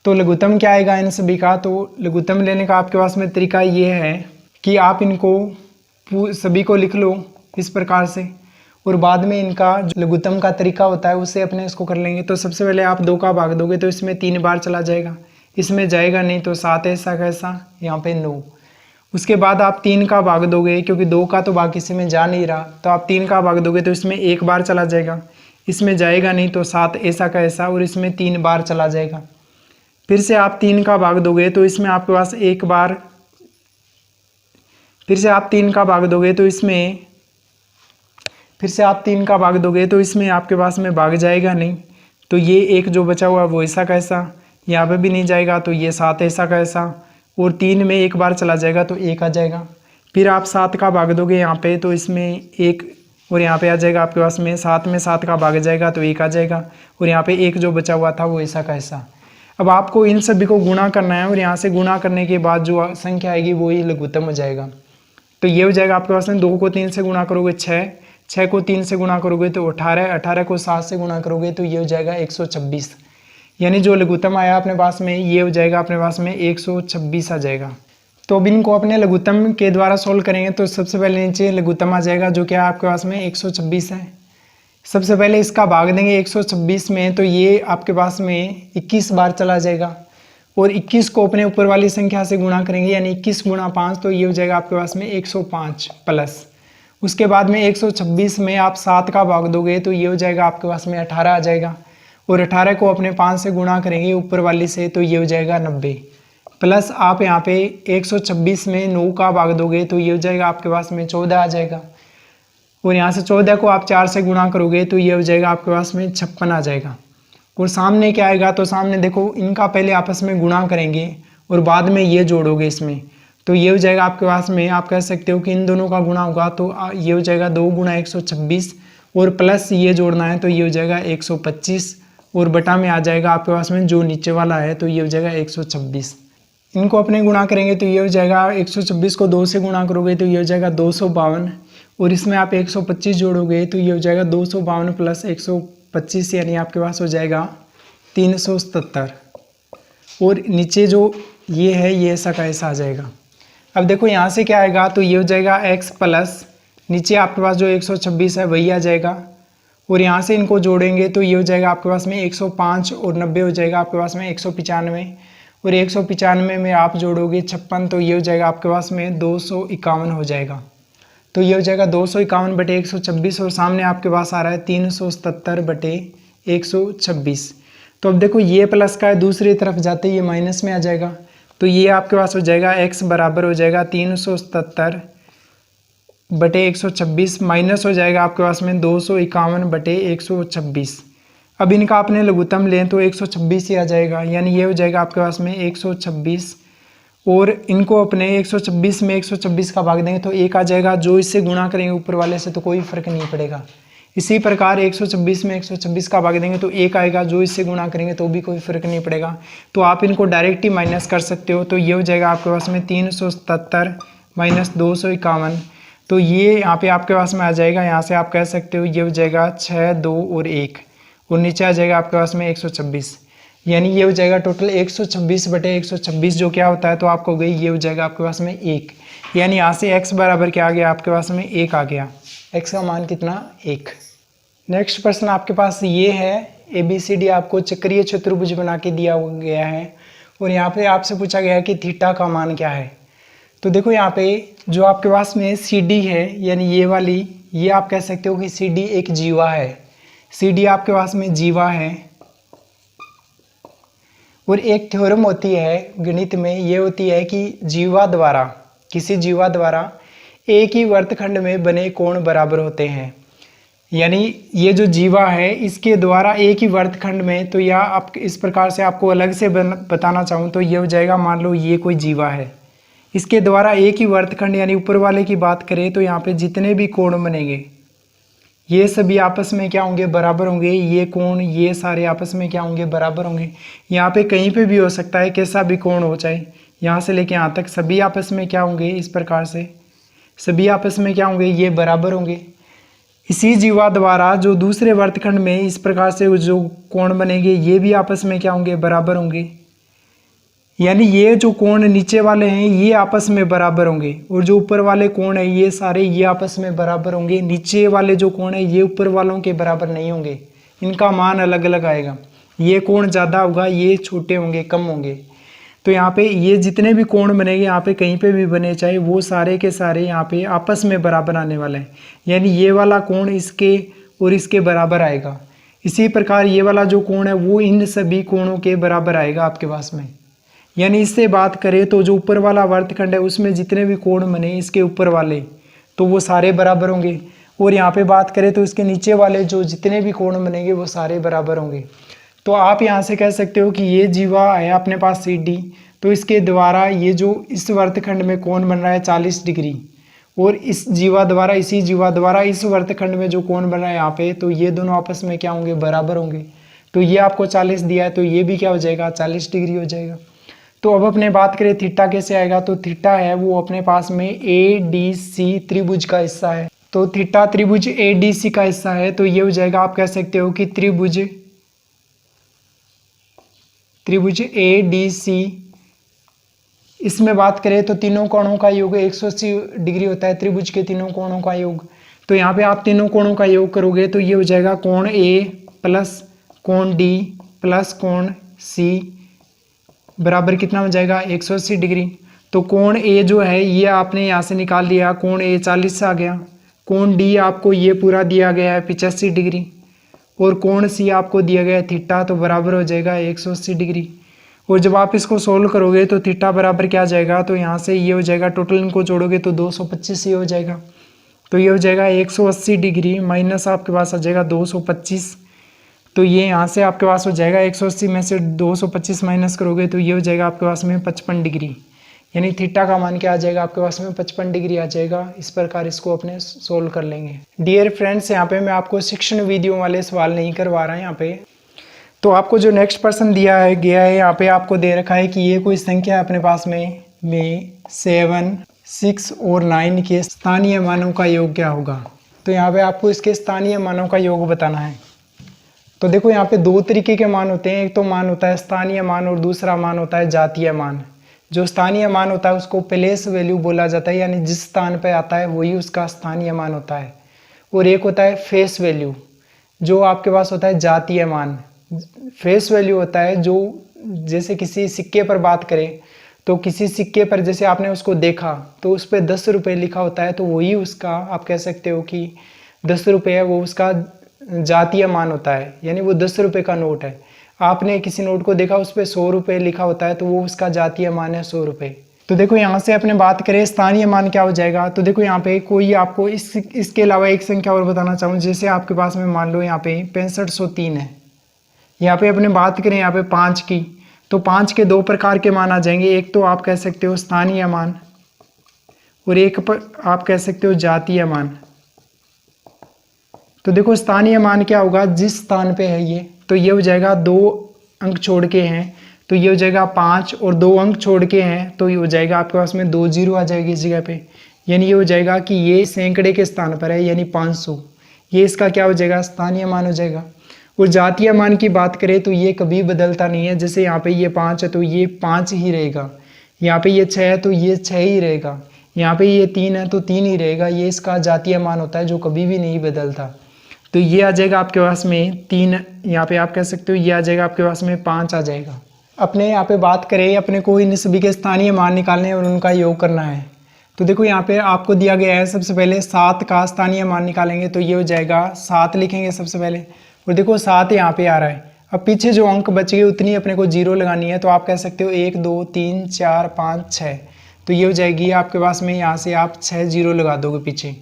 तो लघुत्तम क्या आएगा इन सभी का, तो लघुत्तम लेने का आपके पास में तरीका ये है कि आप इनको सभी को लिख लो इस प्रकार से, और बाद में इनका जो लघुत्तम का तरीका होता है उससे अपने इसको कर लेंगे। तो सबसे पहले आप 2 का भाग दोगे तो इसमें 3 बार चला जाएगा, इसमें जाएगा नहीं, तो 7 ऐसा कैसा, यहाँ पे 9। उसके बाद आप 3 का भाग दोगे, क्योंकि 2 का तो भाग किसी में जा नहीं रहा, तो आप 3 का भाग दोगे तो इसमें 1 बार चला जाएगा, इसमें जाएगा नहीं, तो 7 ऐसा का ऐसा, और इसमें 3 बार चला जाएगा। फिर से आप 3 का भाग दोगे तो इसमें आपके पास 1 बार, फिर से आप 3 का भाग दोगे तो इसमें, फिर से आप 3 का भाग दोगे तो इसमें आपके पास में भाग जाएगा नहीं, तो ये 1 जो बचा हुआ वो ऐसा का ऐसा, यहाँ पे भी नहीं जाएगा, तो ये 7 ऐसा का ऐसा, और 3 में 1 बार चला जाएगा तो 1 आ जाएगा। फिर आप 7 का भाग दोगे यहाँ पे तो इसमें 1, और यहाँ पे आ जाएगा आपके पास में 7 में 7 का भाग जाएगा तो 1 आ जाएगा, और यहाँ पे 1 जो बचा हुआ था वो ऐसा का ऐसा। अब आपको इन सभी को गुणा करना है, और यहाँ से गुणा करने के बाद जो संख्या आएगी वो ही लघुत्तम हो जाएगा। तो ये हो जाएगा आपके पास में 2 को 3 से गुणा करोगे 6, 6 को 3 से गुणा करोगे तो 18, 18 को 7 से गुणा करोगे तो ये हो जाएगा 126, यानी जो लघुत्तम आया अपने पास में ये हो जाएगा अपने पास में 126 आ जाएगा। तो अब इनको अपने लघुत्तम के द्वारा सोल्व करेंगे, तो सबसे पहले नीचे लघुत्तम आ जाएगा जो क्या आपके पास में 126 है। सबसे पहले इसका भाग देंगे 126 में, तो ये आपके पास में 21 बार चला जाएगा, और 21 को अपने ऊपर वाली संख्या से गुणा करेंगे, यानी 21 गुणा 5, तो ये हो जाएगा आपके पास में 105 प्लस। उसके बाद में 126 में आप 7 का भाग दोगे तो ये हो जाएगा आपके पास में 18 आ जाएगा, और 18 को अपने 5 से गुणा करेंगे ऊपर वाली से तो ये हो जाएगा 90, प्लस आप यहाँ पे 126 में 9 का भाग दोगे तो ये हो जाएगा आपके पास में 14 आ जाएगा, और यहाँ से 14 को आप 4 से गुणा करोगे तो ये हो जाएगा आपके पास में 56 आ जाएगा। और सामने क्या आएगा, तो सामने देखो इनका पहले आपस में गुणा करेंगे और बाद में ये जोड़ोगे इसमें, तो ये हो जाएगा आपके पास में, आप कह सकते हो कि इन दोनों का गुणा होगा तो ये हो जाएगा 2 गुणा 126, और प्लस ये जोड़ना है तो ये हो जाएगा 125, और बटा में आ जाएगा आपके पास में जो नीचे वाला है तो ये हो जाएगा 126। इनको अपने गुणा करेंगे तो ये हो जाएगा 126 को 2 से गुणा करोगे तो ये हो जाएगा 252, और इसमें आप 125 जोड़ोगे तो ये हो जाएगा 252 प्लस 125, यानी आपके पास हो जाएगा 377, और नीचे जो ये है ये ऐसा का ऐसा आ जाएगा। अब देखो यहाँ से क्या आएगा, तो ये हो जाएगा x प्लस नीचे आपके पास जो 126 है वही आ जाएगा, और यहाँ से इनको जोड़ेंगे तो ये हो जाएगा आपके पास में 105, और 90 हो जाएगा आपके पास में 195, और 195 में आप जोड़ोगे 56 तो ये हो जाएगा आपके पास में 251 हो जाएगा। तो ये हो जाएगा 251/126 और सामने आपके पास आ रहा है 377/126। तो अब देखो ये प्लस का है, दूसरी तरफ जाते ये माइनस में आ जाएगा। तो ये आपके पास हो जाएगा x बराबर हो जाएगा 377/126 माइनस हो जाएगा आपके पास में 251/126। अब इनका आपने लघुत्तम लें तो 126 ही आ जाएगा, यानी ये हो जाएगा आपके पास में 126 और इनको अपने 126 में 126 का भाग देंगे तो 1 आ जाएगा। जो इससे गुणा करेंगे ऊपर वाले से तो कोई फर्क नहीं पड़ेगा। इसी प्रकार 126 में 126 का भाग देंगे तो 1 आएगा, जो इससे गुणा करेंगे तो भी कोई फर्क नहीं पड़ेगा। तो आप इनको डायरेक्ट ही माइनस कर सकते हो। तो ये हो जाएगा आपके पास में 377 माइनस 251। तो ये यहाँ पे आपके पास में आ जाएगा, यहाँ से आप कह सकते हो ये हो जाएगा 6, 2 और 1 और नीचे आ जाएगा आपके पास में 126, यानी ये हो जाएगा टोटल 126/126 जो क्या होता है तो आपको गई ये हो जाएगा आपके पास में 1, यानी यहाँ से x बराबर क्या आ गया आपके पास में 1 आ गया। x का मान कितना 1। नेक्स्ट प्रश्न आपके पास ये है, ABCD आपको चक्रीय चतुर्भुज बना के दिया गया है और यहाँ पे आपसे पूछा गया है कि थीटा का मान क्या है। तो देखो यहाँ पे जो आपके पास में CD है, यानी ये वाली, ये आप कह सकते हो कि CD एक जीवा है। CD आपके पास में जीवा है और एक थ्योरम होती है गणित में, ये होती है कि जीवा द्वारा, किसी जीवा द्वारा एक ही वर्तखंड में बने कोण बराबर होते हैं। यानी ये जो जीवा है इसके द्वारा एक ही वर्तखंड में, तो या आप इस प्रकार से आपको अलग से बताना चाहूँ तो ये हो जाएगा, मान लो ये कोई जीवा है, इसके द्वारा एक ही वर्तखंड यानी ऊपर वाले की बात करें तो यहाँ पे जितने भी कोण बनेंगे ये सभी आपस में क्या होंगे, बराबर होंगे। ये कोण ये सारे आपस में क्या होंगे, बराबर होंगे। यहाँ पे कहीं पे भी हो सकता है, कैसा भी कोण हो, चाहे यहाँ से लेके यहाँ तक सभी आपस में क्या होंगे, इस प्रकार से सभी आपस में क्या होंगे, ये बराबर होंगे। इसी जीवा द्वारा जो दूसरे वर्तखंड में इस प्रकार से जो कोण बनेंगे ये भी आपस में क्या होंगे, बराबर होंगे। यानी ये जो कोण नीचे वाले हैं ये आपस में बराबर होंगे और जो ऊपर वाले कोण है ये सारे ये आपस में बराबर होंगे। नीचे वाले जो कोण है ये ऊपर वालों के बराबर नहीं होंगे, इनका मान अलग अलग आएगा। ये कोण ज़्यादा होगा, ये छोटे होंगे, कम होंगे। तो यहाँ पे ये जितने भी कोण बनेंगे यहाँ पे कहीं पे भी बने चाहे वो सारे के सारे यहाँ पे आपस में बराबर आने वाले हैं। यानी ये वाला कोण इसके और इसके बराबर आएगा। इसी प्रकार ये वाला जो कोण है वो इन सभी कोणों के बराबर आएगा आपके पास में। यानी इससे बात करें तो जो ऊपर वाला वर्तखंड है उसमें जितने भी कोण बने इसके ऊपर वाले तो वो सारे बराबर होंगे, और यहाँ पे बात करें तो इसके नीचे वाले जो जितने भी कोण बनेंगे वो सारे बराबर होंगे। तो आप यहाँ से कह सकते हो कि ये जीवा है अपने पास CD, तो इसके द्वारा ये जो इस वर्तखंड में कोण बन रहा है 40 डिग्री, और इस जीवा द्वारा इसी जीवा द्वारा इस वर्तखंड में जो कोण बन रहा है यहाँ पे, तो ये दोनों आपस में क्या होंगे, बराबर होंगे। तो ये आपको 40 दिया है तो ये भी क्या हो जाएगा, 40 डिग्री हो जाएगा। तो अब अपने बात करें थीटा कैसे आएगा, तो थीटा है वो अपने पास में ADC त्रिभुज का हिस्सा है। तो थीटा त्रिभुज ADC का हिस्सा है तो ये हो जाएगा, आप कह सकते हो कि त्रिभुज ADC, इसमें बात करें तो तीनों कोणों का योग 180 डिग्री होता है, त्रिभुज के तीनों कोणों का योग। तो यहाँ पे आप तीनों कोणों का योग करोगे तो ये हो जाएगा कोण A प्लस कोण D प्लस कोण C बराबर कितना हो जाएगा, 180 डिग्री। तो कोण A जो है ये आपने यहाँ से निकाल लिया, कोण A 40 आ गया। कोण D आपको ये पूरा दिया गया है 85 डिग्री, और कोण C आपको दिया गया है थीटा, तो बराबर हो जाएगा 180 डिग्री। और जब आप इसको सोल्व करोगे तो थीटा बराबर क्या आ जाएगा, तो यहाँ से ये हो जाएगा, टोटल इनको जोड़ोगे तो 225 ये हो जाएगा। तो ये हो जाएगा 180 डिग्री माइनस आपके पास आ जाएगा 225। तो ये यहाँ से आपके पास हो जाएगा 180 में से 225 माइनस करोगे तो ये हो जाएगा आपके पास में 55 डिग्री। यानी थीटा का मान क्या आ जाएगा आपके पास में, 55 डिग्री आ जाएगा। इस प्रकार इसको अपने सोल्व कर लेंगे। डियर फ्रेंड्स, यहाँ पे मैं आपको शिक्षण वीडियो वाले सवाल नहीं करवा रहा यहाँ पे। तो आपको जो नेक्स्ट प्रश्न दिया है गया है यहाँ पे आपको दे रखा है कि ये कोई संख्या है अपने पास में 7, 6 और 9 के स्थानीय मानों का योग क्या होगा। तो यहाँ पे आपको इसके स्थानीय मानों का योग बताना है। तो देखो यहाँ पे दो तरीके के मान होते हैं, एक तो मान होता है स्थानीय मान और दूसरा मान होता है जातीय मान। जो स्थानीय मान होता है उसको प्लेस वैल्यू बोला जाता है, यानी जिस स्थान पे आता है वही उसका स्थानीय मान होता है। और एक होता है फेस वैल्यू, जो आपके पास होता है जातीय मान। फेस वैल्यू होता है जो, जैसे किसी सिक्के पर बात करें तो किसी सिक्के पर जैसे आपने उसको देखा तो उस पर 10 रुपये लिखा होता है, तो वही उसका आप कह सकते हो कि 10 रुपये है, वो उसका जातीय मान होता है, यानी वो 10 रुपये का नोट है। आपने किसी नोट को देखा उस पर 100 रुपये लिखा होता है, तो वो उसका जातीय मान है 100 रुपये। तो देखो यहाँ से अपने बात करें स्थानीय मान क्या हो जाएगा, तो देखो यहाँ पे कोई आपको इसके अलावा एक संख्या और बताना चाहूँ। जैसे आपके पास में मान लो यहाँ पे 6503 है, यहाँ पे अपने बात करें यहाँ पे 5 की, तो 5 के 2 प्रकार के मान आ जाएंगे। एक तो आप कह सकते हो स्थानीय मान और एक पर आप कह सकते हो जातीय मान। तो देखो स्थानीय मान क्या होगा, जिस स्थान पे है ये, तो ये हो जाएगा 2 अंक छोड़ के हैं, तो ये हो जाएगा 5, और 2 अंक छोड़ के हैं तो ये हो जाएगा आपके पास में 2 जीरो आ जाएगी इस जगह पे, यानी ये हो जाएगा कि ये सैकड़े के स्थान पर है, यानी 500। ये इसका क्या हो जाएगा, स्थानीय मान हो जाएगा। और जातीय मान की बात करें तो ये कभी बदलता नहीं है। जैसे यहाँ पे ये 5 है तो ये 5 ही रहेगा, यहाँ पे ये 6 है तो ये 6 ही रहेगा, यहाँ पे ये 3 है तो 3 ही रहेगा। ये इसका जातीय मान होता है जो कभी भी नहीं बदलता। तो ये आ जाएगा आपके पास में 3, यहाँ पे आप कह सकते हो ये आ जाएगा आपके पास में 5 आ जाएगा। अपने यहाँ पे बात करें, अपने को इन सभी के स्थानीय मान निकालने और उनका योग करना है। तो देखो यहाँ पे आपको दिया गया है, सबसे पहले 7 का स्थानीय मान निकालेंगे, तो ये हो जाएगा 7 लिखेंगे सबसे पहले, और देखो 7 यहाँ पे आ रहा है। अब पीछे जो अंक बच गए उतनी अपने को जीरो लगानी है, तो आप कह सकते हो 1 2 3 4 5 6, तो ये हो जाएगी आपके पास में, यहाँ से आप 6 जीरो लगा दोगे पीछे।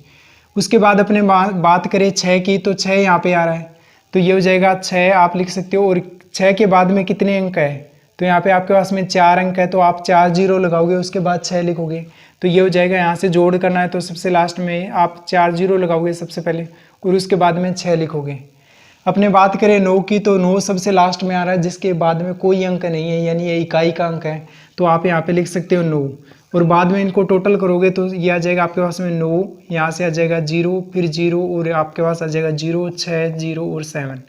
उसके बाद अपने बात करें 6 की, तो 6 यहाँ पे आ रहा है, तो ये हो जाएगा 6 आप लिख सकते हो। और 6 के बाद में कितने अंक है, तो यहाँ पे आपके पास में 4 अंक है, तो आप 4 जीरो लगाओगे, उसके बाद 6 लिखोगे, तो ये हो जाएगा। यहाँ से जोड़ करना है तो सबसे लास्ट में आप 4 जीरो लगाओगे सबसे पहले, और उसके बाद में 6 लिखोगे। अपने बात करें 9 की, तो 9 सबसे लास्ट में आ रहा है, जिसके बाद में कोई अंक नहीं है, यानी ये इकाई का अंक है, तो आप यहाँ पे लिख सकते हो 9, और बाद में इनको टोटल करोगे तो ये आ जाएगा आपके पास में 9, यहाँ से आ जाएगा 0, फिर 0, और आपके पास आ जाएगा 0 6 0 और 7।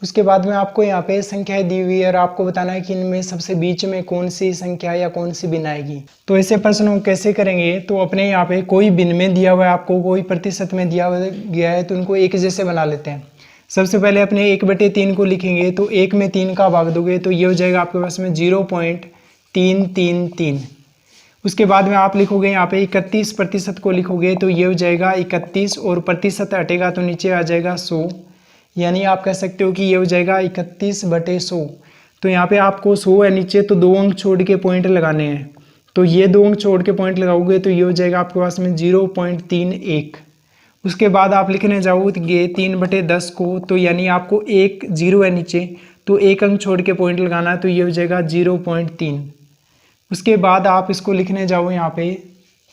उसके बाद में आपको यहाँ पे संख्याएं दी हुई है और आपको बताना है कि इनमें सबसे बीच में कौन सी संख्या या कौन सी भिन्न आएगी। तो ऐसे प्रश्न कैसे करेंगे, तो अपने यहाँ पे कोई भिन्न में दिया हुआ है आपको, कोई प्रतिशत में दिया गया है, तो उनको एक जैसे बना लेते हैं। सबसे पहले अपने 1/3 को लिखेंगे, तो 1 में 3 का भाग दोगे तो ये हो जाएगा आपके पास में 0.333। उसके बाद में आप लिखोगे यहाँ पे 31% को लिखोगे, तो ये हो जाएगा 31, और प्रतिशत हटेगा तो नीचे आ जाएगा 100, यानी आप कह सकते हो कि ये हो जाएगा 31/100। तो यहाँ पे आपको 100 है नीचे, तो 2 अंक छोड़ के पॉइंट लगाने हैं, तो ये 2 अंक छोड़ के पॉइंट लगाओगे तो ये हो जाएगा आपके पास में 0.31। उसके बाद आप लिखने जाओगे 3/10 को, तो यानी आपको 1 जीरो है नीचे, तो 1 अंक छोड़ के पॉइंट लगाना है, तो ये हो जाएगा 0.3। उसके बाद आप इसको लिखने जाओ यहाँ पे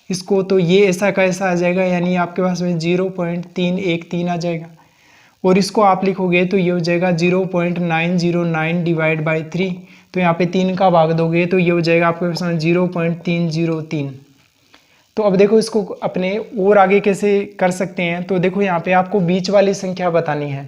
इसको, तो ये ऐसा का ऐसा आ जाएगा, यानी आपके पास में 0.313 आ जाएगा। और इसको आप लिखोगे तो ये हो जाएगा 0.909 डिवाइड बाई 3, तो यहाँ पे 3 का भाग दोगे तो ये हो जाएगा आपके पास में 0.303। तो अब देखो इसको अपने और आगे कैसे कर सकते हैं, तो देखो यहाँ पे आपको बीच वाली संख्या बतानी है।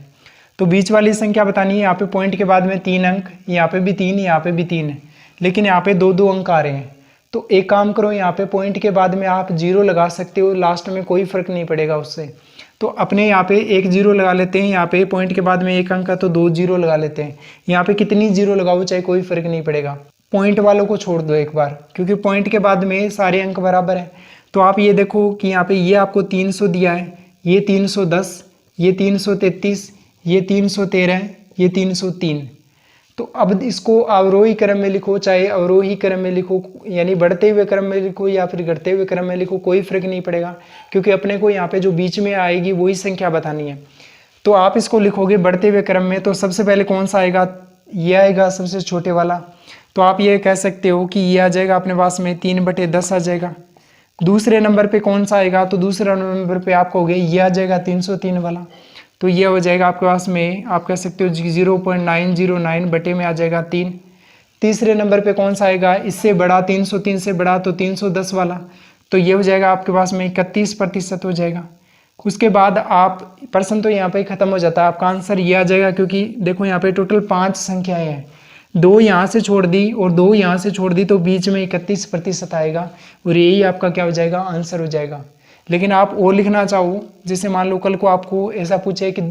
तो बीच वाली संख्या बतानी है, यहाँ पे पॉइंट के बाद में 3 अंक, यहाँ पे भी 3, यहाँ पे भी 3 है, लेकिन यहाँ पे 2-2 अंक आ रहे हैं। तो एक काम करो, यहाँ पे पॉइंट के बाद में आप 0 लगा सकते हो, लास्ट में कोई फर्क नहीं पड़ेगा उससे। तो अपने यहाँ पे 1 जीरो लगा लेते हैं, यहाँ पे पॉइंट के बाद में 1 अंक है तो 2 जीरो लगा लेते हैं। यहाँ पे कितनी जीरो लगाओ चाहे कोई फर्क नहीं पड़ेगा, पॉइंट वालों को छोड़ दो एक बार, क्योंकि पॉइंट के बाद में सारे अंक बराबर है। तो आप ये देखो कि यहाँ पे ये आपको 300 दिया है, ये 310, ये 333, ये 313, ये 303। तो अब इसको अवरोही क्रम में लिखो चाहे अवरोही क्रम में लिखो, यानी बढ़ते हुए क्रम में लिखो या फिर घटते हुए क्रम में लिखो, कोई फर्क नहीं पड़ेगा, क्योंकि अपने को यहाँ पे जो बीच में आएगी वही संख्या बतानी है। तो आप इसको लिखोगे बढ़ते हुए क्रम में, तो सबसे पहले कौन सा आएगा, ये आएगा सबसे छोटे वाला। तो आप ये कह सकते हो कि ये आ जाएगा अपने पास में 3/10 आ जाएगा। दूसरे नंबर पे कौन सा आएगा, तो दूसरा नंबर पे आप कहोगे ये आ जाएगा 303 वाला, तो ये हो जाएगा आपके पास में, आप कह सकते हो 0.909 बटे में आ जाएगा 3। तीसरे नंबर पे कौन सा आएगा, इससे बड़ा 303 से बड़ा, तो 310 वाला, तो ये हो जाएगा आपके पास में 31% हो जाएगा। उसके बाद आप प्रश्न तो यहाँ पे ख़त्म हो जाता है, आपका आंसर ये आ जाएगा, क्योंकि देखो यहाँ पे टोटल 5 संख्याएं हैं, 2 यहाँ से छोड़ दी और 2 यहाँ से छोड़ दी, तो बीच में 31% आएगा, और यही आपका क्या हो जाएगा, आंसर हो जाएगा। लेकिन आप और लिखना चाहो, जैसे मान लो कल को आपको ऐसा पूछे कि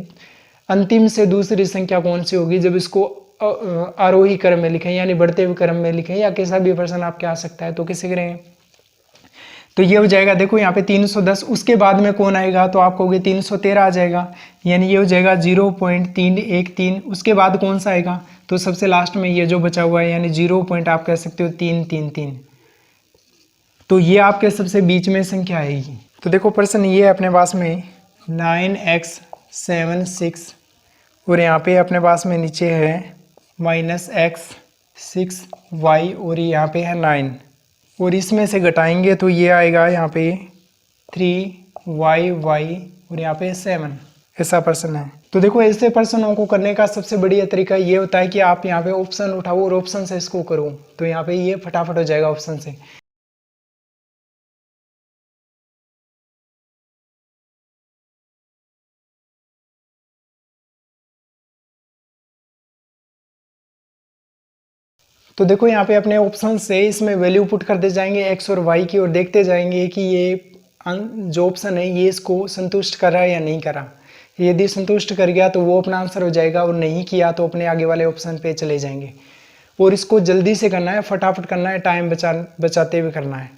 अंतिम से दूसरी संख्या कौन सी होगी, जब इसको आरोही क्रम में लिखें यानी बढ़ते हुए क्रम में लिखें, या कैसा भी प्रश्न आपके आ सकता है। तो कैसे करेंगे, तो ये हो जाएगा, देखो यहाँ पे 310, उसके बाद में कौन आएगा, तो आप कहोगे 313 आ जाएगा, यानी ये हो जाएगा 0.313। उसके बाद कौन सा आएगा, तो सबसे लास्ट में ये जो बचा हुआ है, यानी 0 पॉइंट आप कह सकते हो 333। तो ये आपके सबसे बीच में संख्या आएगी। तो देखो प्रश्न ये है अपने पास में 9x76, और यहाँ पे अपने पास में नीचे है -x6y, और यहाँ पे है 9, और इसमें से घटाएंगे तो ये आएगा यहाँ पे 3y और यहाँ पे 7। ऐसा प्रश्न है। तो देखो ऐसे प्रश्नों को करने का सबसे बढ़िया तरीका ये होता है कि आप यहाँ पे ऑप्शन उठाओ और ऑप्शन से इसको करो, तो यहाँ पे ये फटाफट हो जाएगा ऑप्शन से। तो देखो यहाँ पे अपने ऑप्शन से इसमें वैल्यू पुट करते जाएंगे x और y की, और देखते जाएंगे कि ये जो ऑप्शन है ये इसको संतुष्ट कर रहा है या नहीं कर रहा। यदि संतुष्ट कर गया तो वो अपना आंसर हो जाएगा, और नहीं किया तो अपने आगे वाले ऑप्शन पे चले जाएंगे। और इसको जल्दी से करना है, फटाफट करना है, टाइम बचाते हुए करना है।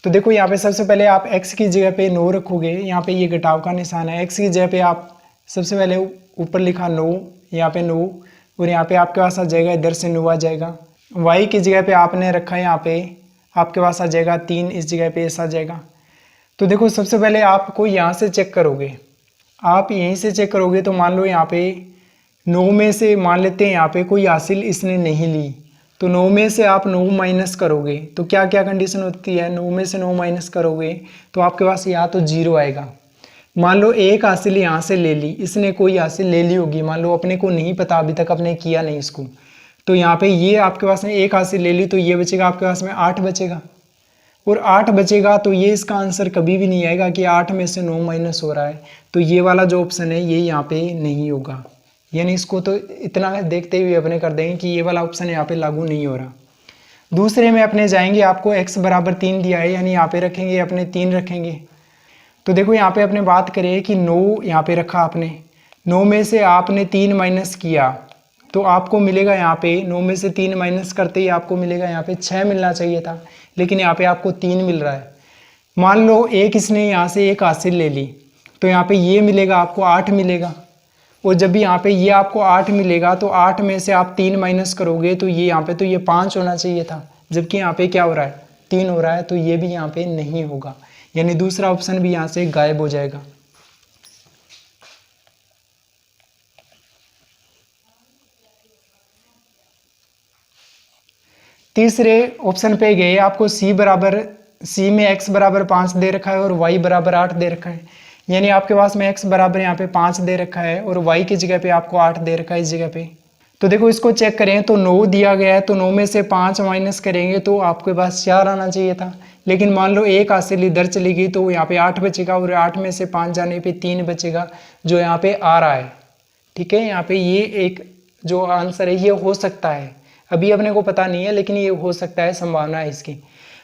तो देखो यहाँ पे सबसे पहले आप x की जगह पे 9 रखोगे, यहाँ पे ये घटाव का निशान है। x की जगह पे आप सबसे पहले ऊपर लिखा 9, यहाँ पे 9, और यहाँ पे आपके पास आ जाएगा, इधर से 9 आ जाएगा। y की जगह पे आपने रखा है, यहाँ पे आपके पास आ जाएगा 3, इस जगह पे ऐसा आ जाएगा। तो देखो सबसे पहले आपको यहाँ से चेक करोगे, आप यहीं से चेक करोगे, तो मान लो यहाँ पे 9 में से मान लेते हैं यहाँ पे कोई हासिल इसने नहीं ली, तो 9 में से आप 9 माइनस करोगे तो क्या क्या कंडीशन होती है, 9 में से 9 माइनस करोगे तो आपके पास या तो 0 आएगा। मान लो एक हासिल यहाँ से ले ली, इसने कोई हासिल ले ली होगी, मान लो अपने को नहीं पता, अभी तक अपने किया नहीं इसको, तो यहाँ पे ये आपके पास में एक हासिल ले ली, तो ये बचेगा आपके पास में 8 बचेगा, और 8 बचेगा तो ये इसका आंसर कभी भी नहीं आएगा कि 8 में से 9 माइनस हो रहा है। तो ये वाला जो ऑप्शन है ये यहाँ पे नहीं होगा, यानी इसको तो इतना देखते हुए अपने कर देंगे कि ये वाला ऑप्शन यहाँ पे लागू नहीं हो रहा। दूसरे में अपने जाएंगे, आपको x बराबर 3 दिया है, यानी यहाँ पे रखेंगे अपने 3 रखेंगे। तो देखो यहाँ पे अपने बात करें कि 9 यहाँ पे रखा आपने, 9 में से आपने 3 माइनस किया तो आपको मिलेगा यहाँ पे 9 में से 3 माइनस करते ही आपको मिलेगा यहाँ पे 6 मिलना चाहिए था, लेकिन यहाँ पे आपको 3 मिल रहा है। मान लो एक इसने यहाँ से एक हासिल ले ली, तो यहाँ पे ये मिलेगा आपको 8 मिलेगा, और जब भी यहाँ पे ये आपको 8 मिलेगा तो 8 में से आप 3 माइनस करोगे तो ये यहाँ पे तो ये 5 होना चाहिए था, जबकि यहाँ पे क्या हो रहा है 3 हो रहा है, तो ये भी यहाँ पे नहीं होगा, यानी दूसरा ऑप्शन भी यहाँ से गायब हो जाएगा। तीसरे ऑप्शन पे गए, आपको सी में x बराबर 5 दे रखा है और y बराबर 8 दे रखा है, यानी आपके पास में x बराबर यहाँ पे 5 दे रखा है और y की जगह पे आपको 8 दे रखा है इस जगह पे। तो देखो इसको चेक करें तो 9 दिया गया है, तो 9 में से 5 माइनस करेंगे तो आपके पास 4 आना चाहिए था, लेकिन मान लो एक हासिल इधर चली गई तो यहाँ पे 8 बचेगा, और 8 में से 5 जाने पे 3 बचेगा जो यहाँ पे आ रहा है। ठीक है, यहाँ पे ये एक जो आंसर है ये हो सकता है, अभी अपने को पता नहीं है, लेकिन ये हो सकता है, संभावना है इसकी।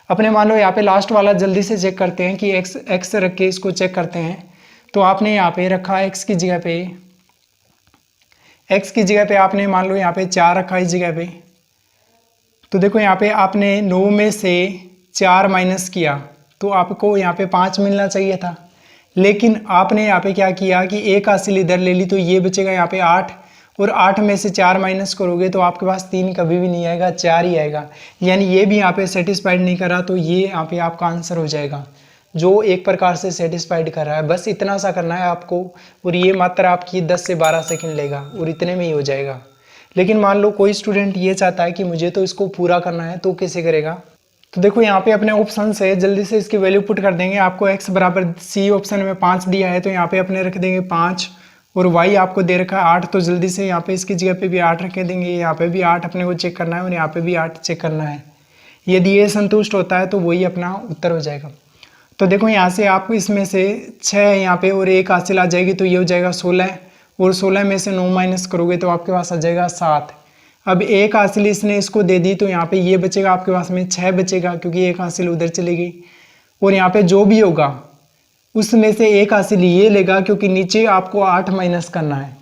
अपने मान लो यहाँ पे लास्ट वाला जल्दी से चेक करते हैं कि x रख के इसको चेक करते हैं। तो आपने यहाँ पे रखा x की जगह पे आपने मान लो यहाँ पे 4 रखा इस जगह पे। तो देखो यहाँ पे आपने 9 में से 4 माइनस किया तो आपको यहाँ पे 5 मिलना चाहिए था, लेकिन आपने यहाँ पे क्या किया कि एक हासिल इधर ले ली, तो ये बचेगा यहाँ पे 8, और 8 में से 4 माइनस करोगे तो आपके पास 3 कभी भी नहीं आएगा, 4 ही आएगा, यानी ये भी यहाँ पे सेटिस्फाइड नहीं कर रहा, तो ये यहाँ पे आपका आंसर हो जाएगा जो एक प्रकार से सेटिस्फाइड कर रहा है। बस इतना सा करना है आपको, और ये मात्र आपकी 10 से 12 सेकंड लेगा और इतने में ही हो जाएगा। लेकिन मान लो कोई स्टूडेंट ये चाहता है कि मुझे तो इसको पूरा करना है, तो कैसे करेगा। तो देखो यहाँ पे अपने ऑप्शन से जल्दी से इसकी वैल्यू पुट कर देंगे। आपको x बराबर सी ऑप्शन में 5 दिया है, तो यहाँ पे अपने रख देंगे 5, और y आपको दे रखा है 8, तो जल्दी से यहाँ पे इसकी जगह पे भी 8 रख देंगे, यहाँ पे भी 8 अपने को चेक करना है और यहाँ पे भी 8 चेक करना है। यदि ये संतुष्ट होता है तो वही अपना उत्तर हो जाएगा। तो देखो यहाँ से आप इसमें से 6 यहाँ पे और एक हासिल आ जाएगी, तो ये हो जाएगा 16, और 16 में से 9 माइनस करोगे तो आपके पास आ जाएगा 7। अब एक हासिल इसने इसको दे दी, तो यहाँ पे ये बचेगा आपके पास में 6 बचेगा, क्योंकि एक हासिल उधर चली गई, और यहाँ पे जो भी होगा उसमें से एक हासिल ये लेगा, क्योंकि नीचे आपको 8 माइनस करना है,